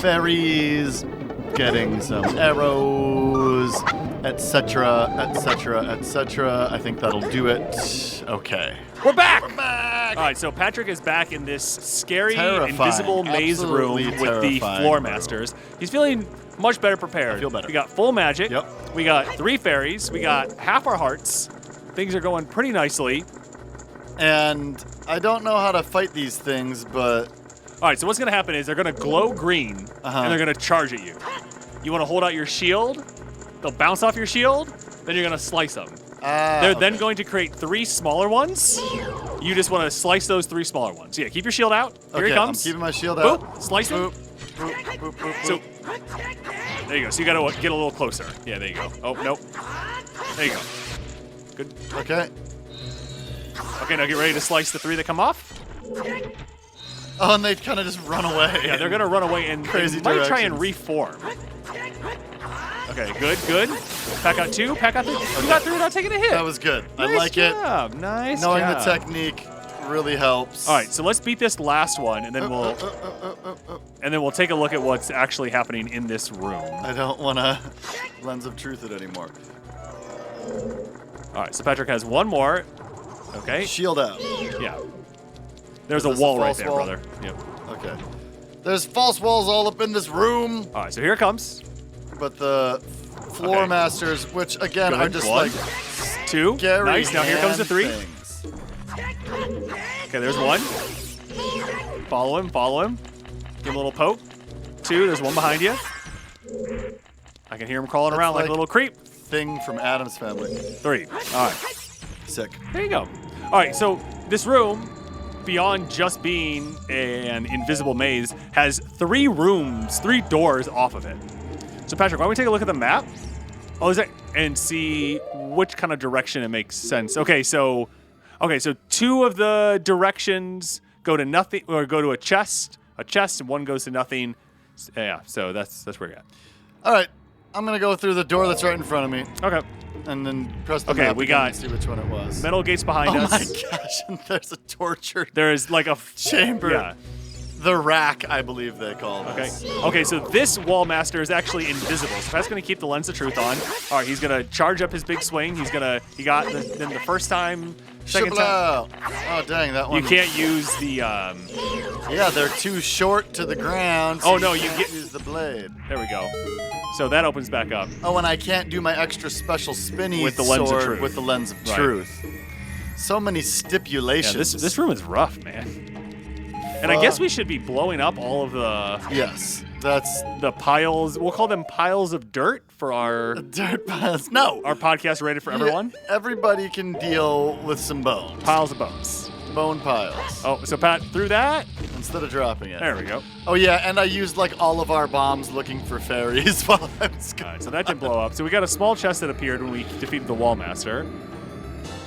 fairies, getting some arrows, etc., etc., etc. I think that'll do it. Okay. We're back! We're back! All right, so Patrick is back in this scary, Terrifying. invisible maze room Absolutely with the terrifying floor room. masters. He's feeling much better prepared. I feel better. We got full magic. Yep. We got 3 fairies. We got half our hearts. Things are going pretty nicely. And I don't know how to fight these things, but... All right, so what's going to happen is they're going to glow green, and they're going to charge at you. You want to hold out your shield. They'll bounce off your shield. Then you're going to slice them. They're then going to create 3 smaller ones. You just want to slice those 3 smaller ones. Yeah, keep your shield out. Here Okay, he comes. I'm keeping my shield out. Boop, slice him. Boop, boop, boop, boop, So, boop. there you go. So you got to get a little closer. Yeah, there you go. Oh, nope. There you go. Good. Okay. Okay, now get ready to slice the 3 that come off. Oh, and they kind of just run away. Yeah, they're going to run away and Crazy they might try and directions. reform. Okay, good. Pack out 2, pack out 3. You got 3 without taking a hit. That was good. I Nice like job. Nice Knowing job. the technique really helps. All right, so let's beat this last one, and then we'll take a look at what's actually happening in this room. I don't want to lens of truth it anymore. All right, so Patrick has 1 more. Okay. Shield out. Yeah. There's Is a this wall a right false there, wall? brother. Yep. Okay. There's false walls all up in this room, All right, so here it comes. but the floor Okay. masters, which again Good. are just 1, like 2. scary Nice. Now here comes the 3. things. Okay, there's 1. Follow him. Give him a little poke. 2, there's 1 behind you. I can hear him crawling That's around like a like- little creep. Thing from Adam's Family. 3. All right. Sick. There you go. All right, so this room, beyond just being an invisible maze, has 3 rooms, 3 doors off of it. So Patrick, why don't we take a look at the map? Oh, is that and see which kind of direction it makes sense. Okay, so 2 of the directions go to nothing, or go to a chest, and one goes to nothing. Yeah, so that's where you're at. All right, I'm gonna go through the door that's right in front of me. Okay. And then press the Okay, map we again got and see which one it was. Metal gates behind Oh us. my gosh, and there's a torture There is like a chamber. Yeah. The rack, I believe they call this. Okay, so this wall master is actually invisible. So Pat's going to keep the lens of truth on. All right, he's going to charge up his big swing. He got then the first time, second time. Oh, dang, that one. You can't use the, Yeah, they're too short to the ground. So Oh, no, you can't get- use the blade. there we go. So that opens back up. Oh, and I can't do my extra special spinny With the lens of sword truth. with the lens of Right. truth. So many Yeah, stipulations. this room is rough, man. And I guess we should be blowing up all of Yes, that's the piles. We'll call them piles of dirt for our dirt piles. No, podcast rated for everyone. Everybody can deal with some bones. Piles of bones. Bone piles. Oh, so Pat threw that. Instead of dropping it. There we go. Oh yeah, and I used like all of our bombs looking for fairies while I was All going. right, so that didn't blow up. So we got a small chest that appeared when we defeated the wall master.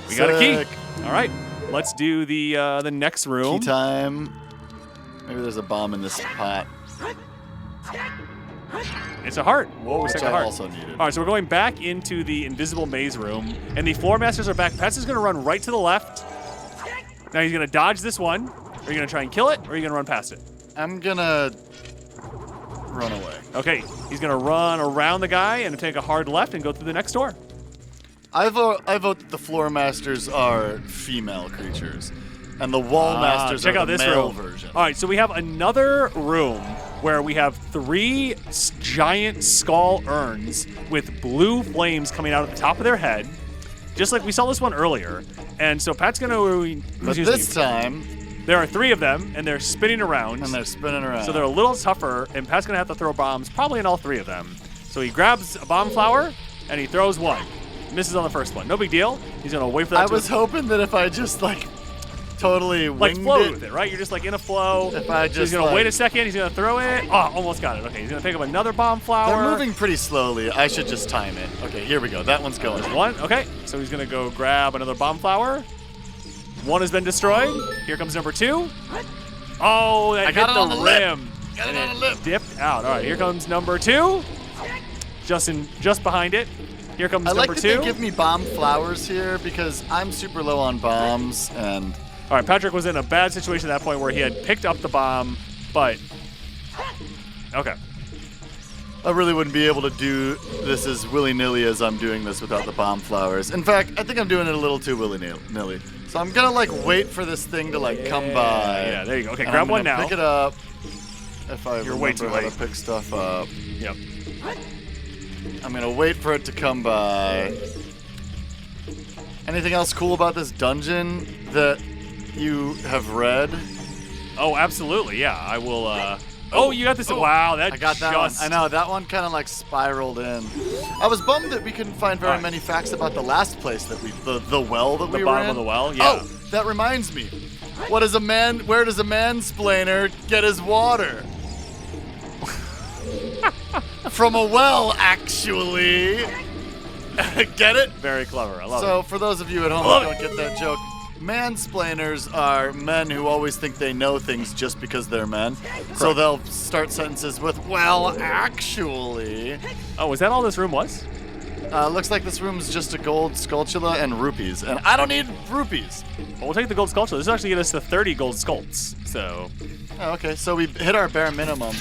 We got a key. Sick. All right, let's do the next room. Key time. Maybe there's a bomb in this pot. It's a heart. Whoa, we Which took I a heart. also needed. All right, so we're going back into the invisible maze room, and the floor masters are back. Pat's is going to run right to the left. Now he's going to dodge this one. Are you going to try and kill it, or are you going to run past it? I'm gonna run away. Okay, he's going to run around the guy and take a hard left and go through the next door. I vote that the floor masters are female creatures, and the wall masters check are out the this male room. version. All right, so we have another room where we have 3 giant skull urns with blue flames coming out of the top of their head, just like we saw this one earlier. And so Pat's gonna. But this time, there are 3 of them, and they're spinning around. and they're spinning around. So they're a little tougher, and Pat's gonna have to throw bombs probably in all 3 of them. So he grabs a bomb flower and he throws one. Misses on the first one. No big deal. He's gonna wait for that. I was hoping that if I just like totally like winged flow it, with it, right? You're just like in a flow. If I So he's just, gonna like- wait a second. He's gonna throw it. Oh, almost got it. Okay, he's gonna pick up another bomb flower. they're moving pretty slowly. I should just time it. Okay, here we go. That one's going. One. Okay, so he's gonna go grab another bomb flower. One has been destroyed. Here comes number 2. Oh, that I got hit it on the the lip. rim. Got it and on the lip. Dipped out. All right, here comes number 2. Just behind it. Here comes I like number that 2. they give me bomb flowers here because I'm super low on bombs, and All right, Patrick was in a bad situation at that point where he had picked up the bomb, but okay. I really wouldn't be able to do this as willy-nilly as I'm doing this without the bomb flowers. In fact, I think I'm doing it a little too willy-nilly. So I'm gonna like wait for this thing to like come by. Yeah, there you go. Okay, and grab I'm one gonna now. Pick it up. If I You're way remember too how late. to pick stuff up. Yep. I'm gonna wait for it to come by. Anything else cool about this dungeon that you have read? Oh, absolutely. Yeah, I will. Oh, you got this. Wow, that I got that just... one. I know, that one kind of like spiraled in. I was bummed that we couldn't find very Alright. many facts about the last place that the well that The we were bottom in. of the well, yeah. Oh, that reminds me. Where does a mansplainer get his water? From a well, actually. Get it? Very clever. I love So, for those of you at home Love who don't get that joke, mansplainers are men who always think they know things just because they're men. So they'll start sentences with, well, actually. it. Oh, is that all this room was? Looks like this room's just a gold sculptula and rupees. And I don't need rupees. Well, we'll take the gold sculpture. This will actually get us to 30 gold sculpts. So, Oh, okay, so we hit our bare minimum.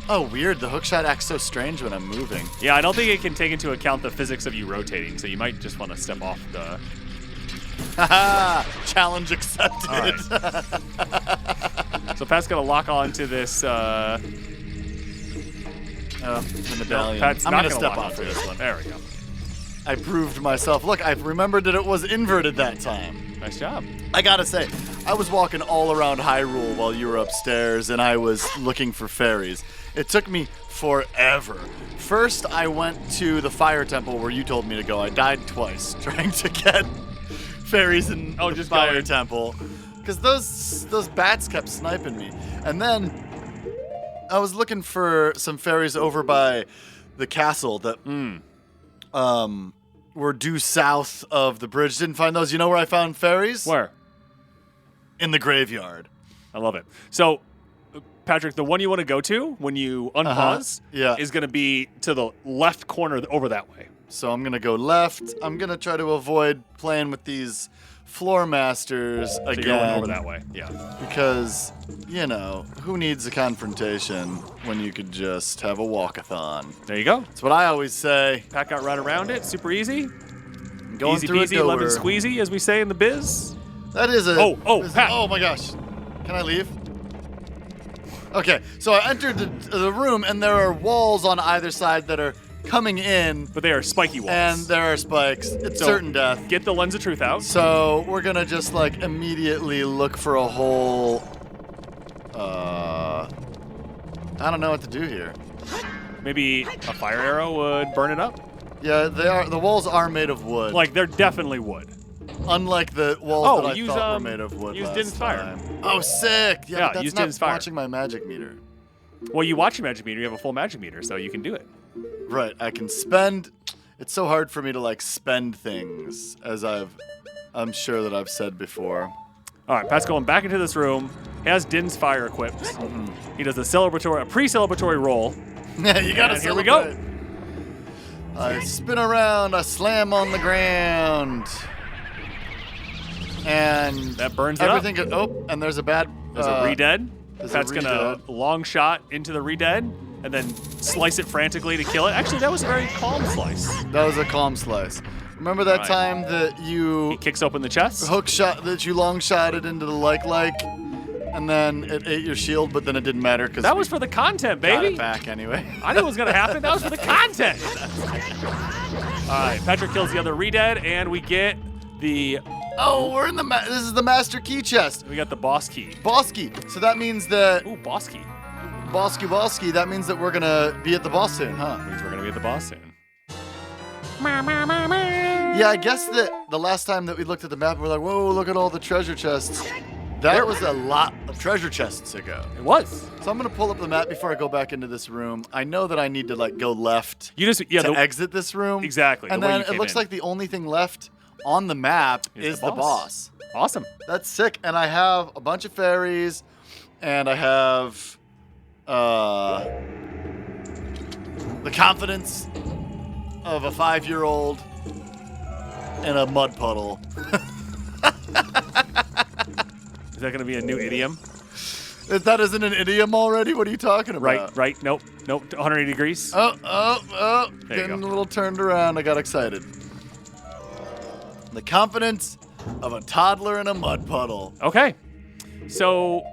Oh, weird. The hookshot acts so strange when I'm moving. yeah, I don't think it can take into account the physics of you rotating. So you might just want to step off the. Haha! Challenge accepted. All right. So Pat's gonna lock on to this. The medallion. Pat's I'm not gonna step lock off onto this one. There we go. I proved myself. Look, I remembered that it was inverted that time. Nice job. I gotta say, I was walking all around Hyrule while you were upstairs, and I was looking for fairies. It took me forever. First, I went to the fire temple where you told me to go. I died twice trying to get fairies in the just fire going. temple, because those bats kept sniping me. And then I was looking for some fairies over by the castle that were due south of the bridge. Didn't find those. You know where I found fairies? Where? In the graveyard. I love it. So, Patrick, the one you want to go to when you unpause is going to be to the left corner over that way. So I'm going to go left. I'm going to try to avoid playing with these floor masters again. So you're going over that way, yeah. Because, who needs a confrontation when you could just have a walkathon? There you go. That's what I always say. Pat got right around it. Super easy. Going easy through peasy, lemon squeezy, as we say in the biz. That is a... Pat. Oh, my gosh. Can I leave? Okay, so I entered the room, and there are walls on either side that are coming in. But they are spiky walls. And there are spikes. It's certain death. Get the lens of truth out. So we're going to just, immediately look for a hole. I don't know what to do here. Maybe a fire arrow would burn it up? Yeah, they are. The walls are made of wood. They're definitely wood. Unlike the walls that I thought were made of wood use last Din's fire. time. Oh, sick! Yeah, but that's use not Din's fire. watching my magic meter. Well, you watch your magic meter. You have a full magic meter, so you can do it. Right, I can spend. It's so hard for me to spend things, as I'm sure that I've said before. All right, Pat's going back into this room. He has Din's fire equipped. Mm-hmm. He does a pre-celebratory roll. Yeah, you gotta Here we go. I spin around. I slam on the ground. And that burns everything. it up. And there's a bad. There's a re-dead. Pat's gonna long shot into the re-dead and then slice it frantically to kill it. Actually, that was a very calm slice. That was a calm slice. Remember that time that he kicks open the chest? Hook shot that you long shot it into the like, and then it ate your shield, but then it didn't matter because that was for the content, baby. Got it back anyway. I knew it was gonna happen. That was for the content. All right, Patrick kills the other re-dead, and we get the. Oh, we're in this is the master key chest. We got the boss key. Boss key. So that means that. Ooh, boss key. Boss key. That means that we're gonna be at the boss soon, huh? Means we're gonna be at the boss soon. Yeah, I guess that the last time that we looked at the map, we're like, whoa, look at all the treasure chests. That was a lot of treasure chests ago. It was. So I'm gonna pull up the map before I go back into this room. I know that I need to go left to exit this room. Exactly. And then it looks like the only thing left on the map is the boss. Awesome. That's sick. And I have a bunch of fairies, and I have the confidence of a 5-year-old in a mud puddle. Is that going to be a new idiom? If that isn't an idiom already, what are you talking about? Right. Nope. 180 degrees. Oh. Getting a little turned around. I got excited. The confidence of a toddler in a mud puddle. Okay. So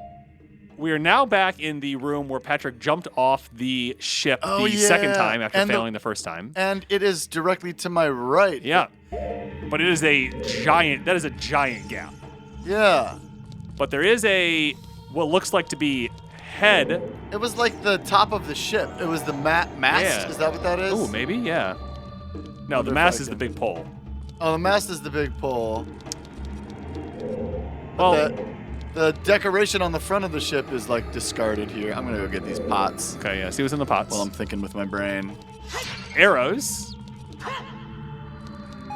we are now back in the room where Patrick jumped off the ship second time after failing the first time. And it is directly to my right. Yeah. But it is a giant gap. Yeah. But there is what looks like to be head. It was like the top of the ship. It was the mast. Yeah. Is that what that is? Oh, maybe, yeah. No, the mast is the big pole. Oh, the mast is the big pole. Well, the decoration on the front of the ship is discarded here. I'm gonna go get these pots. Okay, yeah. See what's in the pots. Well, I'm thinking with my brain. Arrows.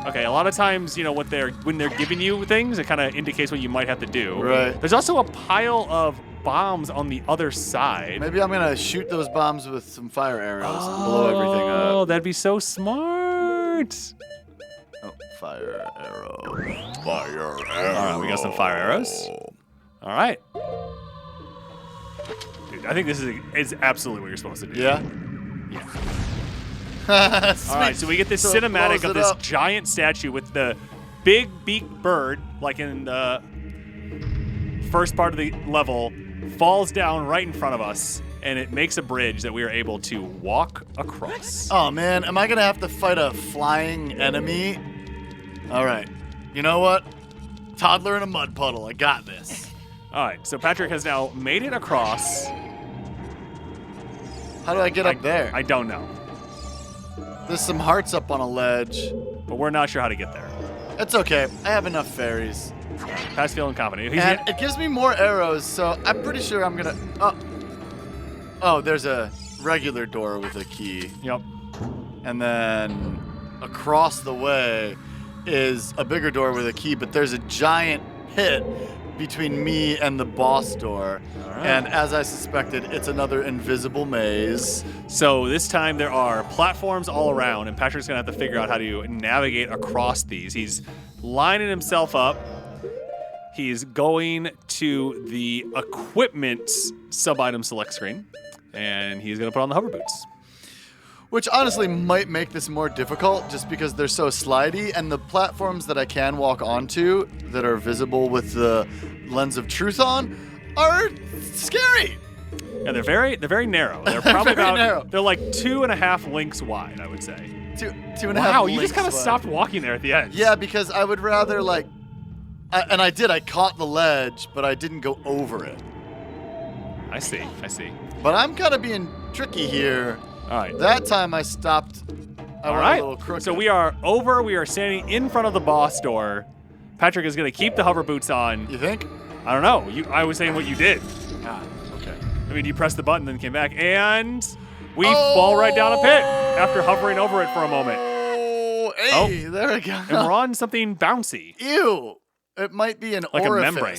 Okay, a lot of times, when they're giving you things, it kind of indicates what you might have to do. Right. There's also a pile of bombs on the other side. Maybe I'm gonna shoot those bombs with some fire arrows and blow everything up. Oh, that'd be so smart. Oh, fire arrow. Fire arrow. All right, we got some fire arrows. All right. Dude, I think this is absolutely what you're supposed to do. Yeah? Yeah. All right, so we get this cinematic of this giant statue with the big beaked bird, like in the first part of the level, falls down right in front of us, and it makes a bridge that we are able to walk across. Oh, man. Am I going to have to fight a flying enemy? All right. You know what? Toddler in a mud puddle. I got this. All right, so Patrick has now made it across. How do I get up there? I don't know. There's some hearts up on a ledge. But we're not sure how to get there. It's okay. I have enough fairies. Pat's feeling confident. And it gives me more arrows, so I'm pretty sure I'm going to... Oh, there's a regular door with a key. Yep. And then across the way is a bigger door with a key, but there's a giant pit between me and the boss door. right. And as I suspected, it's another invisible maze. So this time there are platforms all around, and Patrick's going to have to figure out how to navigate across these. He's lining himself up. He's going to the equipment sub-item select screen, and he's going to put on the hover boots. Which honestly might make this more difficult just because they're so slidey, and the platforms that I can walk onto that are visible with the lens of truth on are scary. Yeah, they're very narrow. They're probably Very narrow. They're like 2.5 links wide, I would say. Two and a half Wow, you links just kind of wide. stopped walking there at the end. Yeah, because I would rather I caught the ledge, but I didn't go over it. I see. But I'm kind of being tricky here. All right. That time I stopped. I All went right. a little crooked. So we are standing in front of the boss door. Patrick is going to keep the hover boots on. You think? I don't know. I was saying what you did. Ah, okay. I mean, you pressed the button, then came back, and we fall right down a pit after hovering over it for a moment. Oh, hey, there we go. And we're on something bouncy, Ew. It might be an like orifice. a membrane.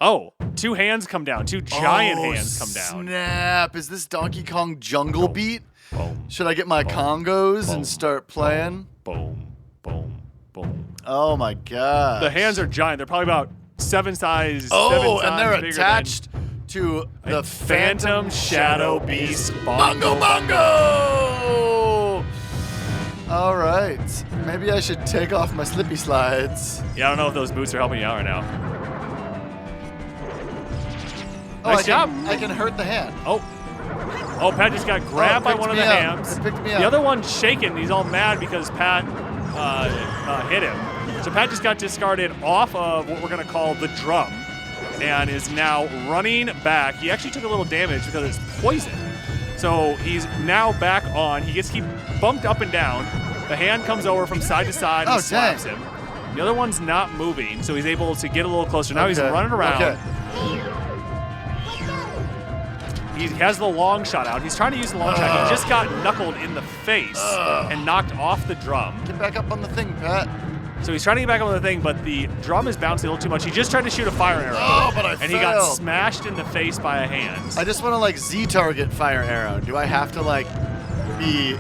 Oh, 2 hands come down. 2 giant hands come down. Snap. Is this Donkey Kong Jungle Beat? Boom, Should I get my congos and start playing? boom, boom, boom. Oh my god. The hands are giant. They're probably about 7 size. Oh, 7 and times they're bigger attached to than the a Phantom Shadow Beast Bongo Bongo! All right. Maybe I should take off my slippy slides. Yeah, I don't know if those boots are helping you out right now. Oh, Nice job. I can hurt the hand. Oh, Pat just got grabbed by picked one of me the up. hands. It picked me The up. other one's shaking. He's all mad because Pat hit him. So Pat just got discarded off of what we're going to call the drum and is now running back. He actually took a little damage because it's poison. So he's now back on. He gets to keep bumped up and down. The hand comes over from side to side and slaps him. The other one's not moving, so he's able to get a little closer. Now he's running around. Okay. He has the long shot out. He's trying to use the long shot. He just got knuckled in the face and knocked off the drum. Get back up on the thing, Pat. So he's trying to get back on the thing, but the drum is bouncing a little too much. He just tried to shoot a fire arrow. Oh, but I And he got failed. smashed in the face by a hand. I just want to Z-target fire arrow. Do I have to be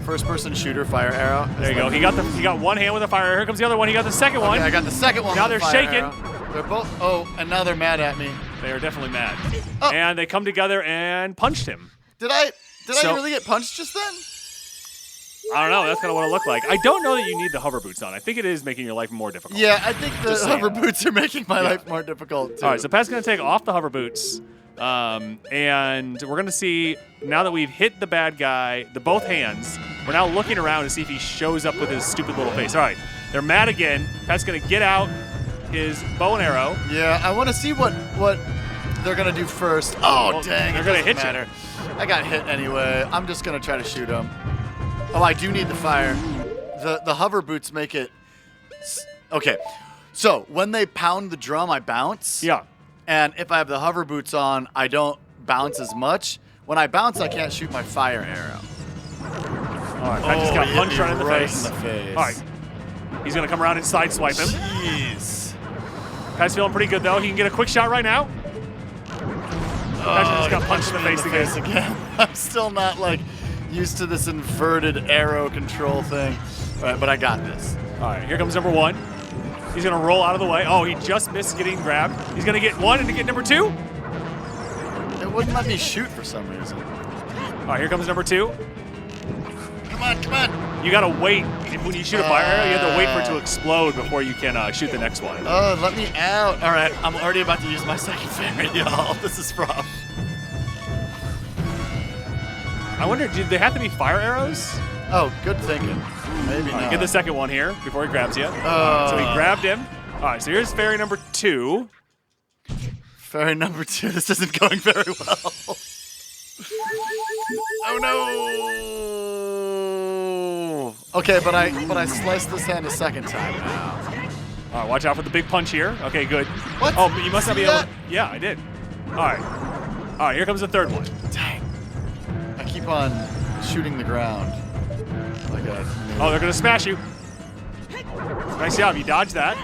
first-person shooter fire arrow? There you go. He got one hand with a fire arrow. Here comes the other one. He got the second one. Okay, I got the second one. Now with the they're fire shaking. arrow. They're both. Oh, and now they're mad at me. They are definitely mad. Oh. And they come together and punched him. Did I So- really get punched just then? I don't know. That's kind of what it looked like. I don't know that you need the hover boots on. I think it is making your life more difficult. Yeah, I think the Just saying. hover boots are making my life more difficult too. All right, so Pat's going to take off the hover boots, and we're going to see, now that we've hit the bad guy, both hands, we're now looking around to see if he shows up with his stupid little face. All right, they're mad again. Pat's going to get out his bow and arrow. Yeah, I want to see what they're gonna do first. Oh, Well, dang! they're It gonna doesn't hit you. matter. I got hit anyway. I'm just gonna try to shoot him. Oh, I do need the fire. The hover boots make it. Okay, so when they pound the drum, I bounce. Yeah. And if I have the hover boots on, I don't bounce as much. When I bounce, I can't shoot my fire arrow. All right, Pat just got he hit punched me right in the face. In the face. All right, he's going to come around and sideswipe him. Jeez. Pat's feeling pretty good, though. He can get a quick shot right now. Pat just got punched in the face again. I'm still not used to this inverted arrow control thing. All right, but I got this. All right, here comes number one. He's going to roll out of the way. Oh, he just missed getting grabbed. He's going to get one and to get number two. It wouldn't let me shoot for some reason. All right, here comes number two. Come on, come on. You gotta wait. When you shoot a fire arrow, you have to wait for it to explode before you can shoot the next one. Oh, let me out. All right, I'm already about to use my second fairy, y'all. This is rough. I wonder, did they have to be fire arrows? Oh, good thinking. Maybe All right, not. get the second one here before he grabs you. All right, so he grabbed him. All right, so here's fairy number two. Fairy number two. This isn't going very well. Oh no! Okay, but I sliced this hand a second time now. All right, watch out for the big punch here. Okay, good. What? Oh, you must not See be able that? to. Yeah, I did. All right. All right, here comes the third one. Dang. I keep on shooting the ground. Like a. Oh, they're gonna smash you. Nice job, you dodged that.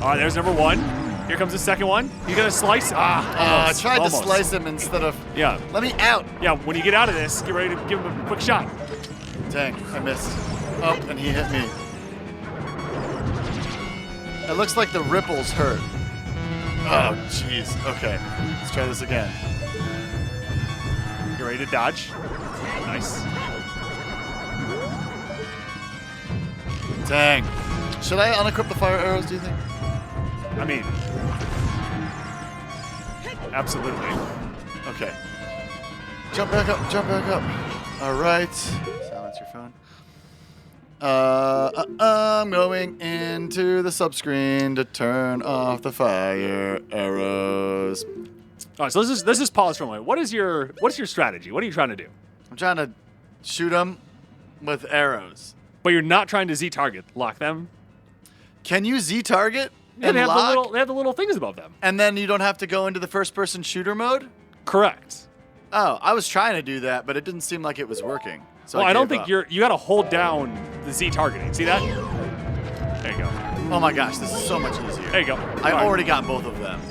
All right, there's number 1. Here comes the second one. You gonna slice? I tried to slice him instead of. Yeah. Let me out. Yeah, when you get out of this, get ready to give him a quick shot. Dang, I missed. Oh, and he hit me. It looks like the ripples hurt. Oh, jeez. Okay, let's try this again. You ready to dodge? Nice. Dang. Should I unequip the fire arrows, do you think? I mean, absolutely. Okay. Jump back up, jump back up. All right. Silence your phone. I'm going into the subscreen to turn off the fire arrows. All right, so let's just pause for a moment. What's your strategy? What are you trying to do? I'm trying to shoot them with arrows. But you're not trying to Z-target, lock them. Can you Z-target Yeah, and lock? they have the little things above them. And then you don't have to go into the first-person shooter mode? Correct. Oh, I was trying to do that, but it didn't seem like it was working. So Well, I don't gave think up. you got to hold down the Z-targeting. See that? There you go. Oh my gosh, this is so much easier. There you go. I All right. already got both of them.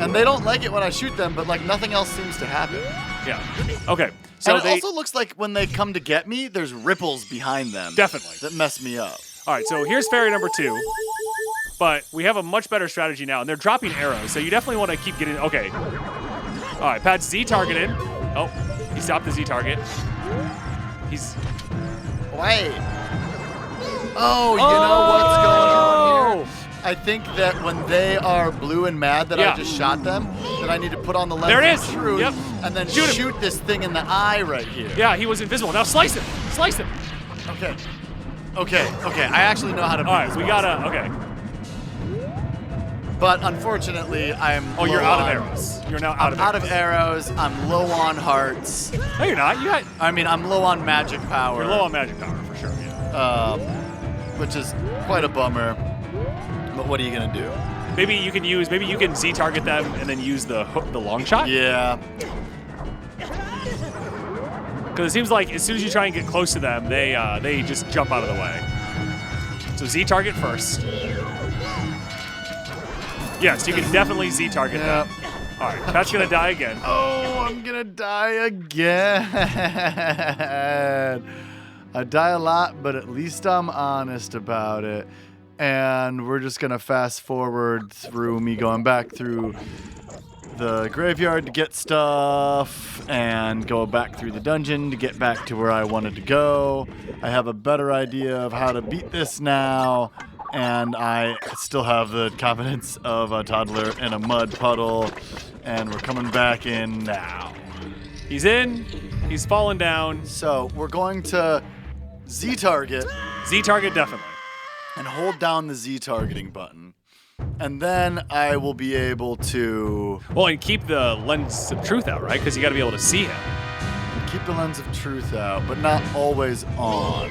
And they don't like it when I shoot them, but like nothing else seems to happen. Yeah. Okay. So And it also looks like when they come to get me, there's ripples behind them. Definitely. That mess me up. All right, so here's fairy number 2. But we have a much better strategy now, and they're dropping arrows, so you definitely want to keep getting... Okay. All right, Pat's Z-targeted. Oh, he stopped the Z-target. He's... Wait. Oh, you know what's going on here? I think that when they are blue and mad that I just shot them, that I need to put on the lens There it of is. truth Yep. and then Shoot him. shoot this thing in the eye right here. Yeah, he was invisible. Now slice him. Slice him. Okay. Okay. I actually know how to. All right, we gotta... Okay. But unfortunately, I'm. Oh, you're low out of on- arrows. You're now I'm out of arrows. I'm low on hearts. No, you're not. I'm low on magic power. You're low on magic power, for sure. Yeah. Which is quite a bummer. But what are you gonna do? Maybe you can Z-target them and then use the long shot? Yeah. Because it seems like as soon as you try and get close to them, they just jump out of the way. So Z-target first. Yes, you can definitely Z-target them. All right, Pat's going to die again. Oh, I'm gonna die again. I die a lot, but at least I'm honest about it. And we're just gonna fast forward through me going back through the graveyard to get stuff and go back through the dungeon to get back to where I wanted to go. I have a better idea of how to beat this now, and I still have the confidence of a toddler in a mud puddle, and we're coming back in now. He's in. He's fallen down. So we're going to Z-target Z-target definitely. and hold down the Z-targeting button. And then I will be able to Well, and keep the lens of truth out, right? Because you got to be able to see him. keep the lens of truth out, but not always on.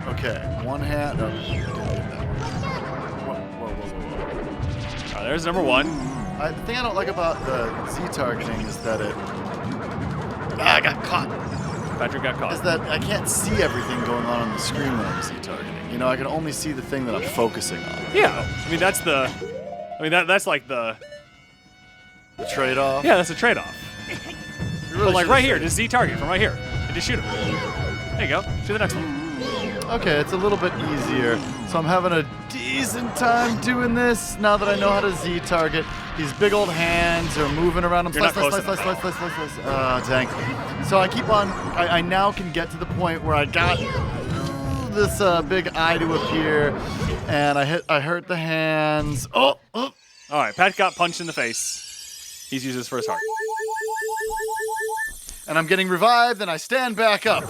Okay, one hand. Oh, didn't get that one. Whoa. There's number 1. The thing I don't like about the Z-targeting is that I got caught. Patrick got caught. Is that I can't see everything going on the screen when I'm Z-targeting. You know, I can only see the thing that I'm focusing on. Yeah, I mean that's like the trade-off. Yeah, that's a trade-off. Really But like should've right here, said- just Z-target from right here, and just shoot him. There you go. Shoot the next one. Okay, it's a little bit easier. So I'm having a decent time doing this now that I know how to Z-target. These big old hands are moving around. I'm You're not slice. close enough. Oh, dang. So I keep on. I now can get to the point where I got this big eye to appear, and I hurt the hands. Oh. All right, Pat got punched in the face. He's used his first heart. And I'm getting revived, and I stand back up.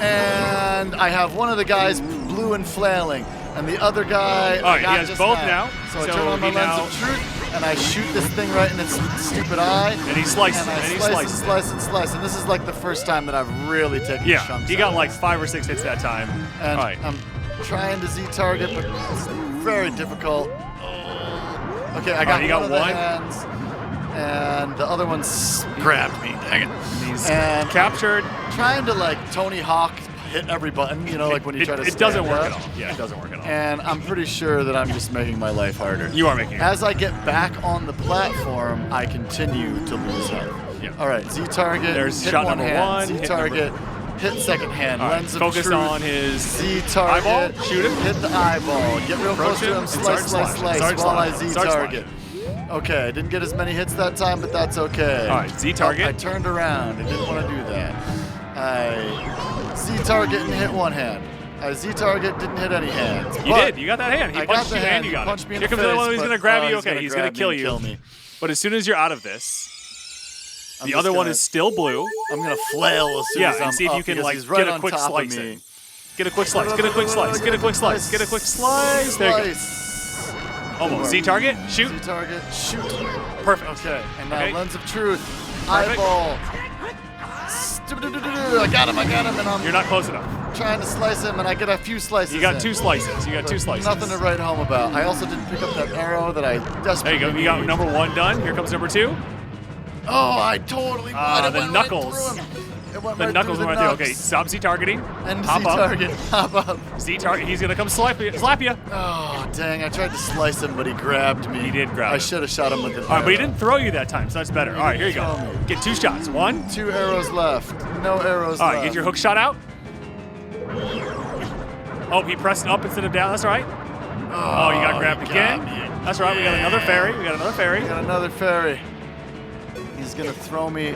And I have one of the guys blue and flailing, and the other guy. All right, I got he has just both now. now. So I turn on my he lens now- of truth, and I shoot this thing right in its stupid eye. And he slices and it, I and he slice and slice. And this is like the first time that I've really taken Yeah, chunks he got out. like 5 or 6 hits that time. And All right. I'm trying to Z-target, but it's very difficult. Okay, I got, you got one of the one? hands, and the other one grabbed me. Dang it. He's And captured. trying to like Tony Hawk hit every button, like when you try to stand It doesn't work up. at all. Yeah, it doesn't work at all. And I'm pretty sure that I'm just making my life harder. You are making it. As I get back on the platform, I continue to lose health. Yeah. All right, Z target. There's hit shot one number hand. one, Z hit target. Hit second hand. All right, Lens of focus truth. on his Z target. eyeball. Shoot him. Hit the eyeball. Get real Approach close to him him. and Slice, start slice, slashing. slice. Start While I slashing. Z Start target. Okay, I didn't get as many hits that time, but that's okay. All right, Z target. I turned around. I didn't want to do that. I Z target and hit one hand. I Z target didn't hit any hands. You but did. You got that hand. He I got punched the you hand. and you He got punched it. me in Here the comes the face, one who's but, going to grab you. he's Okay, he's going to kill you. Kill me. But as soon as you're out of this, I'm the just other one gonna- is still blue. I'm gonna flail as soon Yeah, as I'm and see if up you can because like he's right get a on quick top of slice me. in. Get a quick slice. Get a quick slice. Get a quick slice. Get a quick slice. There you go. Slice. Almost. Z target. Shoot. Z target. Shoot. Perfect. Okay. And now Okay. lens of truth. Perfect. Eyeball. I got him. And I'm You're not close enough. trying to slice him, and I get a few slices. You got in. 2 slices. You got 2 slices. Nothing to write home about. I also didn't pick up that arrow that I There desperately you go. You got need. number 1 done. Here comes number 2. Oh, I totally. it the went knuckles. Right through him. It went The right knuckles through went the right there. Okay, nuts. stop Z targeting. And Hop Z up. target. Hop up. Z target. He's gonna come slap you. Oh, dang. I tried to slice him, but he grabbed me. He did grab I him. should have shot him with an All right, but he arrow. didn't throw you that time, so that's better. All right, here you go. Throw me. Get 2 shots. 1. 2 arrows left. No arrows All left. right, get your hook shot out. Oh, he pressed up instead of down. That's all right. Oh, you got grabbed he again. got me. That's right. We got another fairy. Got another fairy. He's going to throw me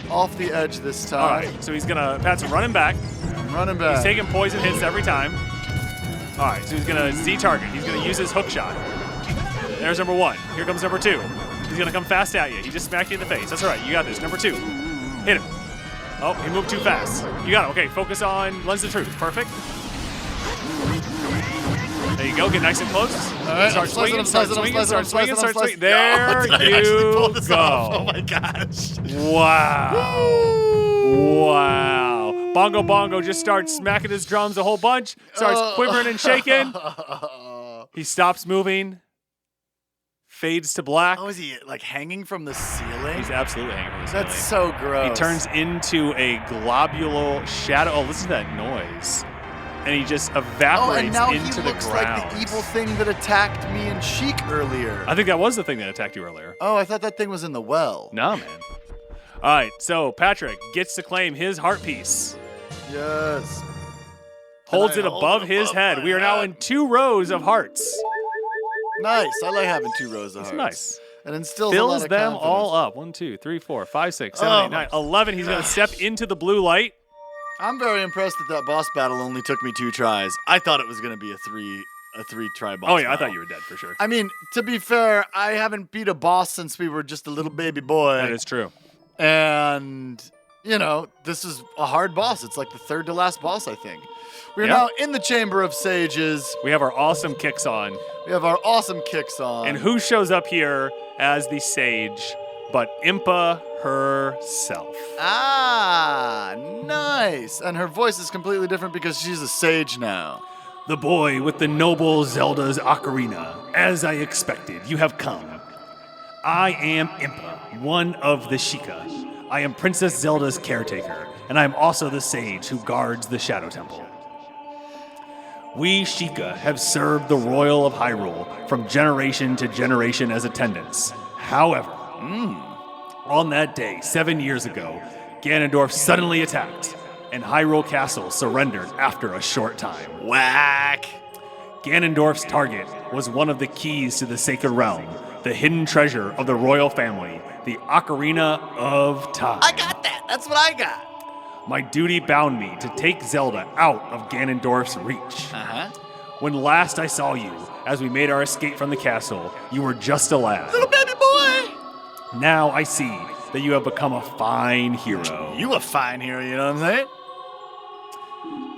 off the edge this time. All right, so he's gonna Pat's running back. I'm running back. He's taking poison hits every time. All right, so he's gonna Z target. He's gonna use his hook shot. There's number 1. Here comes number 2. He's gonna come fast at you. He just smacked you in the face. That's all right. You got this. Number 2. Hit him. Oh, he moved too fast. You got it. Okay, focus on lens of truth. Perfect. There you go. Get nice and close. All right, Start swinging. Start swinging. Start swinging. Start swinging. There Did I actually pull you this go. off? Oh my gosh. Wow. Bongo Bongo just starts smacking his drums a whole bunch, starts quivering and shaking. He stops moving, fades to black. Oh, is he like hanging from the ceiling? He's absolutely hanging from the ceiling. That's so gross. He turns into a globular shadow. Oh, listen to that noise. And he just evaporates and now into he the looks ground. like the evil thing that attacked me and Sheik earlier. I think that was the thing that attacked you earlier. Oh, I thought that thing was in the well. Nah, man. All right, so Patrick gets to claim his heart piece. Yes. Holds And it I hold above it his above head. my We are now head. in 2 rows of hearts. Nice. I like having 2 rows of It's hearts. nice. And instills a lot Fills of them confidence. all up. 1, 2, 3, 4, 5, 6, 7, Oh 8, 9, my 11. He's going to step into the blue light. I'm very impressed that boss battle only took me 2 tries. I thought it was going to be a three try boss. Oh, yeah, I battle. thought you were dead for sure. I mean, to be fair, I haven't beat a boss since we were just a little baby boy. That is true. And, this is a hard boss. It's like the 3rd to last boss, I think. We're Yeah. now in the Chamber of Sages. We have our awesome kicks on. We have our awesome kicks on. And who shows up here as the sage but Impa herself? Ah, nice. And her voice is completely different because she's a sage now. The boy with the noble Zelda's ocarina. As I expected, you have come. I am Impa, one of the Sheikah. I am Princess Zelda's caretaker, and I am also the sage who guards the Shadow Temple. We Sheikah have served the royal of Hyrule from generation to generation as attendants. However, on that day, 7 years ago, Ganondorf suddenly attacked, and Hyrule Castle surrendered after a short time. Whack. Ganondorf's target was one of the keys to the Sacred Realm, the hidden treasure of the royal family, the Ocarina of Time. I got that. That's what I got. My duty bound me to take Zelda out of Ganondorf's reach. Uh-huh. When last I saw you, as we made our escape from the castle, you were just a lad. Little baby boy. Now I see that you have become a fine hero. You a fine hero, you know what I'm saying?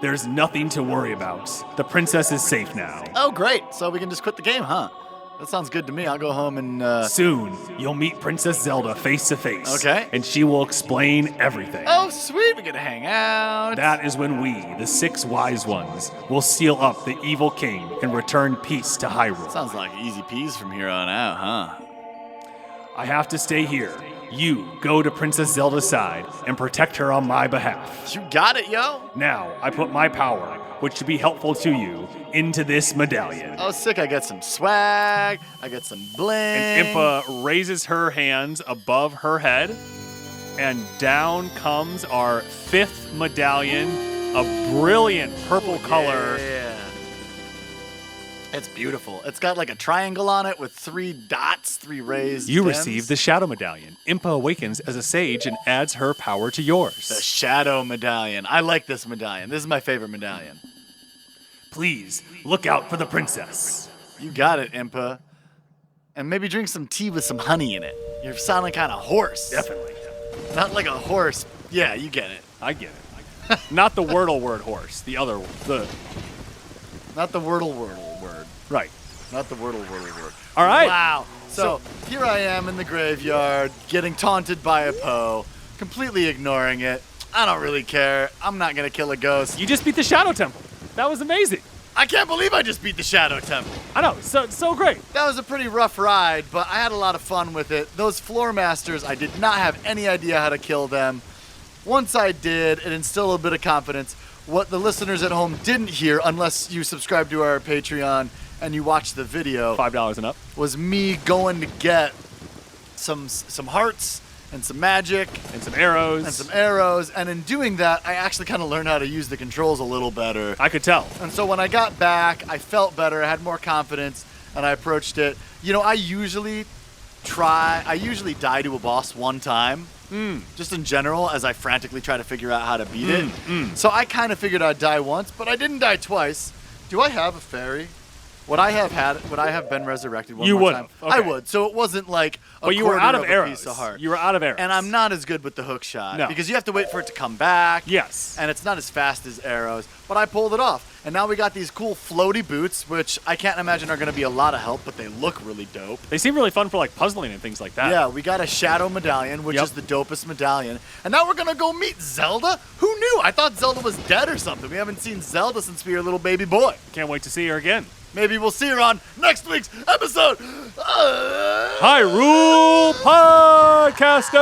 There's nothing to worry about. The princess is safe now. Oh, great. So we can just quit the game, huh? That sounds good to me. I'll go home and, Soon, you'll meet Princess Zelda face to face. Okay. And she will explain everything. Oh, sweet. We get to hang out. That is when we, the 6 wise ones, will seal up the evil king and return peace to Hyrule. Sounds like easy peas from here on out, huh? I have to stay here you go to Princess Zelda's side and protect her on my behalf. You got it, yo. Now, I put my power, which should be helpful to you, into this medallion. Oh, sick. I get some swag. I get some bling. And Impa raises her hands above her head, and down comes our 5th medallion, a brilliant purple color. Yeah. It's beautiful. It's got like a triangle on it with 3 dots, 3 raised You stems. receive the Shadow Medallion. Impa awakens as a sage and adds her power to yours. The Shadow Medallion. I like this medallion. This is my favorite medallion. Please, look out for the princess. You got it, Impa. And maybe drink some tea with some honey in it. You're sounding kind of hoarse. Definitely. Not like a horse. Yeah, you get it. I get it. Not the Wordle word horse. The other, Not the Wordle word. Right. Not the Wordle word. All right. Wow. So here I am in the graveyard, getting taunted by a Poe, completely ignoring it. I don't really care. I'm not going to kill a ghost. You just beat the Shadow Temple. That was amazing. I can't believe I just beat the Shadow Temple. I know. So great. That was a pretty rough ride, but I had a lot of fun with it. Those floor masters, I did not have any idea how to kill them. Once I did, it instilled a bit of confidence. What the listeners at home didn't hear, unless you subscribe to our Patreon and you watch the video, $5 and up, was me going to get some hearts and some magic and some arrows. And in doing that, I actually kind of learned how to use the controls a little better. I could tell. And so when I got back, I felt better, I had more confidence, and I approached it. You know, I usually die to a boss one time, just in general, as I frantically try to figure out how to beat it. So I kind of figured I'd die once, but I didn't die twice. Do I have a fairy? Would I have been resurrected one more time? Okay. I would. So it wasn't like but you were out of a arrows. piece of heart. You were out of arrows. And I'm not as good with the hook shot. No. Because you have to wait for it to come back. Yes. And it's not as fast as arrows. But I pulled it off. And now we got these cool floaty boots, which I can't imagine are going to be a lot of help, but they look really dope. They seem really fun for like puzzling and things like that. Yeah, we got a Shadow Medallion, which is the dopest medallion. And now we're going to go meet Zelda? Who knew? I thought Zelda was dead or something. We haven't seen Zelda since we were a little baby boy. Can't wait to see her again. Maybe we'll see her on next week's episode. Hyrule Podcasters!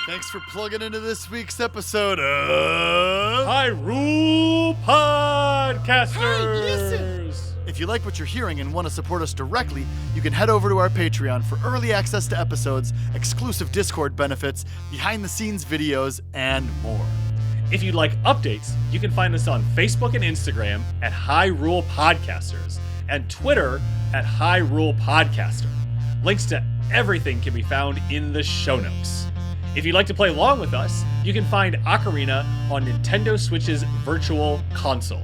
Thanks for plugging into this week's episode of Hyrule Podcasters! Hey, listen! If you like what you're hearing and want to support us directly, you can head over to our Patreon for early access to episodes, exclusive Discord benefits, behind-the-scenes videos, and more. If you'd like updates, you can find us on Facebook and Instagram at Hyrule Podcasters and Twitter at Hyrule Podcaster. Links to everything can be found in the show notes. If you'd like to play along with us, you can find Ocarina on Nintendo Switch's Virtual Console.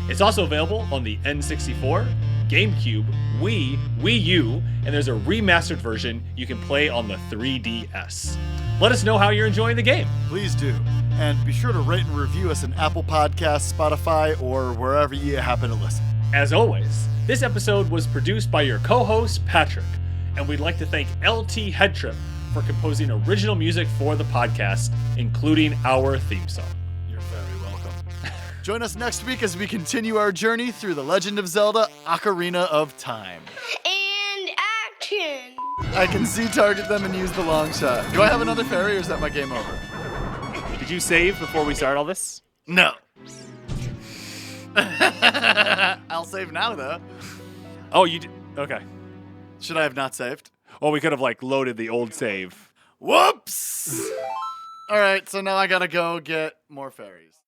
It's also available on the N64, GameCube, Wii, Wii U, and there's a remastered version you can play on the 3DS. Let us know how you're enjoying the game. Please do. And be sure to rate and review us in Apple Podcasts, Spotify, or wherever you happen to listen. As always, this episode was produced by your co-host, Patrick, and we'd like to thank LT Headtrip for composing original music for the podcast, including our theme song. You're very welcome. Join us next week as we continue our journey through The Legend of Zelda Ocarina of Time. And action! I can target them and use the long shot. Do I have another fairy or is that my game over? Did you save before we start all this? No. I'll save now, though. Oh, you did? Okay. Should I have not saved? Well, we could have like loaded the old save. Whoops! All right, so now I gotta go get more fairies.